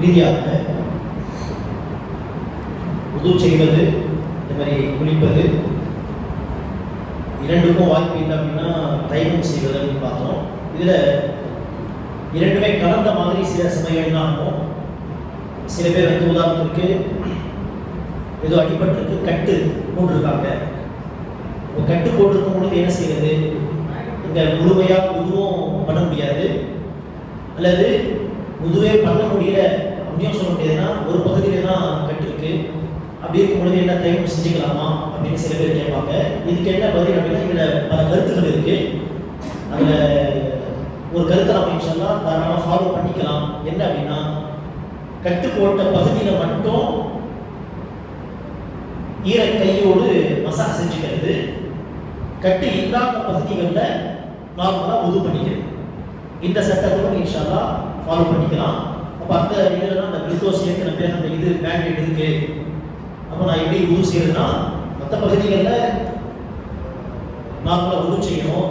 இறுதியாக உது செய்வது, இந்த மாதிரி குளிப்பது, இரண்டுக்கும் வாய்ப்பு இல்லை அப்படின்னா தைமம் செய்வது அப்படின்னு பார்த்தோம். இதில் இரண்டுமே கலந்த மாதிரி சில சமயங்கள்லாம் இருக்கும். சில பேர் வந்து உதாரணத்துக்கு ஏதோ அடிபட்டிருக்கு, கட்டு போட்டிருக்காங்க. இப்போ கட்டு போட்டிருக்கும் பொழுது என்ன செய்யறது? இந்த முழுமையாக உதுவும் பண்ண முடியாது, அல்லது உதுவே பண்ண முடியல அப்படின்னு சொல்ல முடியாதுன்னா ஒரு பகுதியில தான் கட்டிருக்கு. அப்படி இருக்கும் பொழுது என்ன தைமம் செஞ்சுக்கலாமா அப்படின்னு சில பேர் கேட்பாங்க. இதுக்கு என்ன பதில் அப்படின்னா, இதில் பல கருத்துக்கள் இருக்கு. அதில் ஒரு கருத்தை நம்ம இன்ஷால்லாஹ் தாராளமாக ஃபாலோ பண்ணிக்கலாம். என்ன அப்படின்னா, கட்டு போட்ட பகுதியில மட்டும் ஈர கையோடு மசாஜ் செஞ்சுக்கிறது, கட்டு இல்லாத பகுதிகளில் நார்மலாக உது பண்ணிக்கிறது. இந்த சட்டத்தோடு இன்ஷால்லாஹ் ஃபாலோ பண்ணிக்கலாம். அப்போ அந்த இதில் தான் அந்த குளுக்கோஸ் ஏற்கனவே பேர் அந்த இது பேண்டேட் இருக்கு. அப்போ நான் எப்படி உது செய்யறதுன்னா, மற்ற பகுதிகளில் நார்மலாக உது செய்யணும்.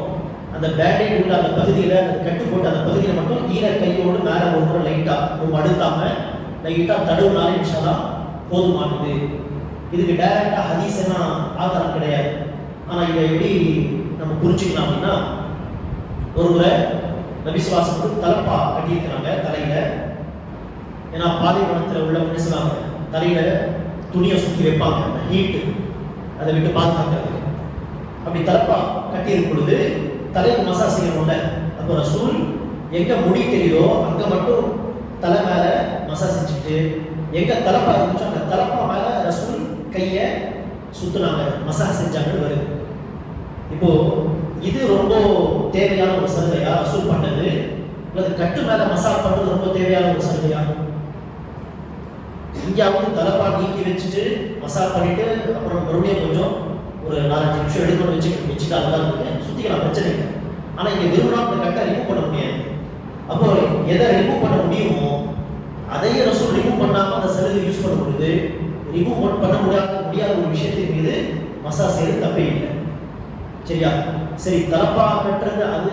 அந்த பேண்டேட் உள்ள அந்த பகுதியில், அந்த கட்டு போட்ட அந்த பகுதியில் மட்டும் ஈர கையோடு மேலே ஒரு முறை லைட்டாக அடுத்தாமல் லைட்டாக தடவுனாலே இன்ஷால்லாஹ் போதுமானது. இதுக்கு டைரக்டாக ஹதீஸ் எல்லாம் ஆதாரம் கிடையாது. ஆனால் இதை எப்படி நம்ம புரிஞ்சுக்கலாம் அப்படின்னா, ஒரு முறை நபிசுவாசம் வந்து தலப்பா கட்டியிருக்கிறாங்க தலையில. ஏன்னா பாலைவனத்தில் உள்ள மனுஷனாங்க தலையில துணியை சுற்றி வைப்பாங்க, அந்த ஹீட்டு அதை விட்டு பாதுகாக்கிறது. அப்படி தலப்பா கட்டியிருக்கும் பொழுது தலைக்கு மசாஜ் செய்யணும்ல. அப்போ ரசூல் எங்க முடி தெரியுதோ அங்க மட்டும் தலை மேல மசாஜ் செஞ்சுட்டு, எங்க தலப்பா இருந்துச்சோ அந்த தலப்பா மேல ரசூல் கையை சுத்துனாங்க, மசாஜ் செஞ்சாங்கன்னு வருது. இப்போ இது ரொம்ப தேவையான ஒரு சலுகையா ரசூல் பண்ணது, அல்லது கட்டு மேல மசாஜ் பண்றது ரொம்ப தேவையான ஒரு சலுகையா? இங்கேயாவது தலப்பா நீக்கி வச்சுட்டு மசாஜ் பண்ணிட்டு அப்புறம் மறுபடியும் கொஞ்சம் ஒரு 4-5 நிமிஷம் எடுக்கணும் வச்சுட்டு அதெல்லாம் இருக்கு, சுத்திக்கலாம், பிரச்சனை இல்லை. ஆனா இங்க விரும்பினா அந்த கட்டை ரிமூவ் பண்ண முடியாது. அப்போ எதை ரிமூவ் பண்ண முடியுமோ அதையே ரசூல் ரிமூவ் பண்ணாம அந்த சலுகை யூஸ் பண்ண பொழுது ரிமூவ் பண்ண முடியாத ஒரு விஷயத்தின் மீது மசா செய்யறது தப்பே இல்லை. சரியா? சரி, தலப்பா கட்டுறது அது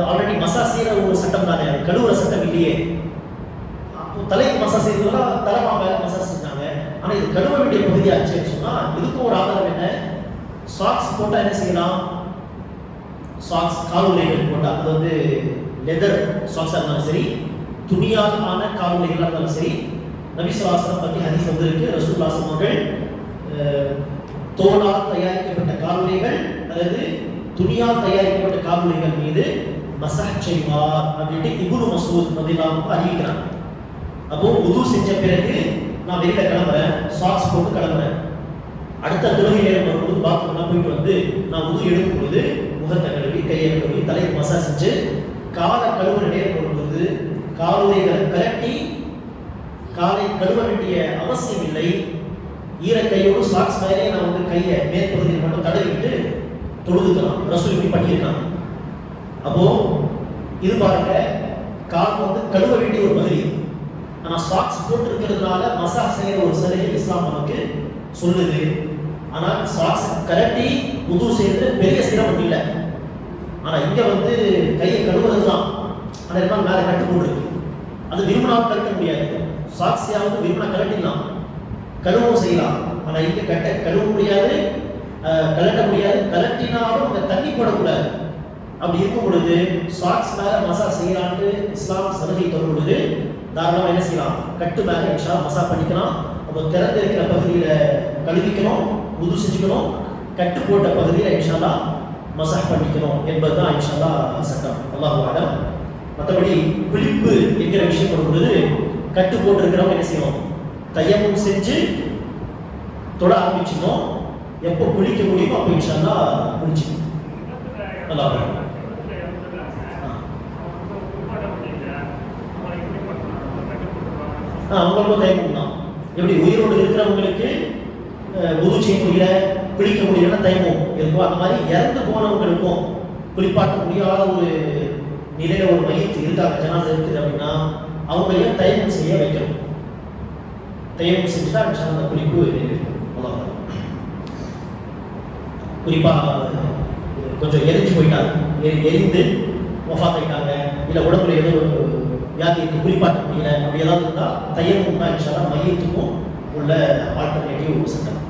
ஆல்ரெடி மசா செய்யற ஒரு சட்டம் தானே, அது கழுவுற சட்டம் இல்லையே. அப்போ தலைக்கு மசா செய்யறதுனா தலப்பா மேல மசா செஞ்சாங்க. ஆனா இது கழுவ வேண்டிய பகுதியாச்சுன்னு சொன்னா இதுக்கும் ஒரு ஆதாரம் என்ன? சாக்ஸ் போட்டா என்ன செய்யலாம்? சாக்ஸ் காலுறைகள் போட்டா, அது வந்து லெதர் சாக்ஸா இருந்தாலும் சரி, துணியால் ஆன காலுறைகளா இருந்தாலும் சரி, நபி ஸல்லல்லாஹு அலைஹி வஸல்லம் பற்றி ஹதீஸ் வந்திருக்கு. ரசூலுல்லாஹி அவர்கள் தோலால் தயாரிக்கப்பட்ட காலுறைகள் அல்லது துணியால் தயாரிக்கப்பட்ட காலுறைகள் மீது மஸஹ் செய்வார் அப்படின்ட்டு இப்னு மஸ்ஊத் ரலியல்லாஹு அன்ஹு அறிவிக்கிறாங்க. அப்போ wudu செஞ்ச பிறகு நான் வெளியில கிளம்புறேன், சாக்ஸ் போட்டு கிளம்புறேன், அடுத்த தொழுகை நேரம் வரும்போது பாத்ரூம்லாம் போயிட்டு வந்து நான் wudu எடுக்கும் பொழுது முகத்தை கழுவி கையை கழுவி தலைக்கு மசாஜ் செஞ்சு காலை கழுவுற நேரம் வரும்போது காலுறைகளை கலட்டி காலை கழுவ வேண்டிய அவசியம் இல்லை. ஈரக்கையோடு சாக்ஸ் மேலே நான் வந்து கையை மேற்பகுதியில் மட்டும் தடவிட்டு தொழுதுக்கலாம். ரசூல் இப்படி பண்ணியிருக்காங்க. அப்போ இது பாருங்க, கால் வந்து கழுவ வேண்டிய ஒரு பகுதி, ஆனா சாக்ஸ் போட்டு இருக்கிறதுனால மசாஜ் செய்யற ஒரு சலுகை இஸ்லாம் நமக்கு சொல்லுது. ஆனா சாக்ஸ் கலட்டி wudu செய்யறது பெரிய சிரமம் இல்லை. ஆனா இங்க வந்து கையை கழுவுறது தான். ஆனா எல்லாம் மேல கட்டு போட்டுருக்கு, அது விரும்பினாலும் கழட்ட முடியாது. சாக்ஸியாவது விரும்பினா கலட்டிடலாம், கழுவும் செய்யலாம். ஆனா இங்க கழுவ முடியாது, கலட்ட முடியாது. கலட்டினாலும் அங்க தண்ணி போடக்கூடாது. அப்படி இருக்கும் பொழுது சாக்ஸ் மேல மசாஜ் செய்யலான்னு இஸ்லாம் சலுகை தரும் பொழுது தாராளமா என்ன செய்யலாம்? கட்டு மேல இன்ஷா மசாஜ் பண்ணிக்கலாம். அப்போ திறந்து இருக்கிற பகுதியில கழுவிக்கணும், wudu செஞ்சுக்கணும், கட்டு போட்ட பகுதியில இன்ஷால்லா மசாஜ் பண்ணிக்கணும் என்பதுதான் இன்ஷால்லா சட்டம். அல்லாஹு அலம். மற்றபடி குளிப்பு என்கிற விஷயம் வரும்பொழுது கட்டு போட்டிருக்கிறவங்க என்ன செய்யணும்? தயமும் செஞ்சு தொட ஆரம்பிச்சிடணும். எப்போ குளிக்க முடியுமோ அப்போ இன்ஷால்லா குளிச்சுக்கணும். அல்லாஹ் அவங்களுக்கும் தயக்கம் தான். எப்படி உயிரோடு இருக்கிறவங்களுக்கு wudu செய்ய முடியல, குளிக்க முடியலன்னா தயக்கம் இருக்கும், அந்த மாதிரி இறந்து போனவங்களுக்கும் குளிப்பாட்ட முடியாத ஒரு நிலையில ஒரு மையத்து இருக்காங்க, ஜனாசா இருக்குது அப்படின்னா அவங்களையும் தயக்கம் செய்ய வைக்கணும். தயக்கம் செஞ்சுட்டா அந்த குளிப்பு அவ்வளோதான். குறிப்பா கொஞ்சம் எரிஞ்சு போயிட்டாங்க, எரிந்து வஃபாத் ஆயிட்டாங்க, இல்லை உடம்புல ஏதோ வியாதிக்கு குளிப்பாட்ட முடியல, அப்படி ஏதாவது இருந்தால் தயக்கம் தான் இன்ஷா அல்லாஹ் மையத்துக்கும் உள்ள ஆல்டர்னேட்டிவ் சட்டம்.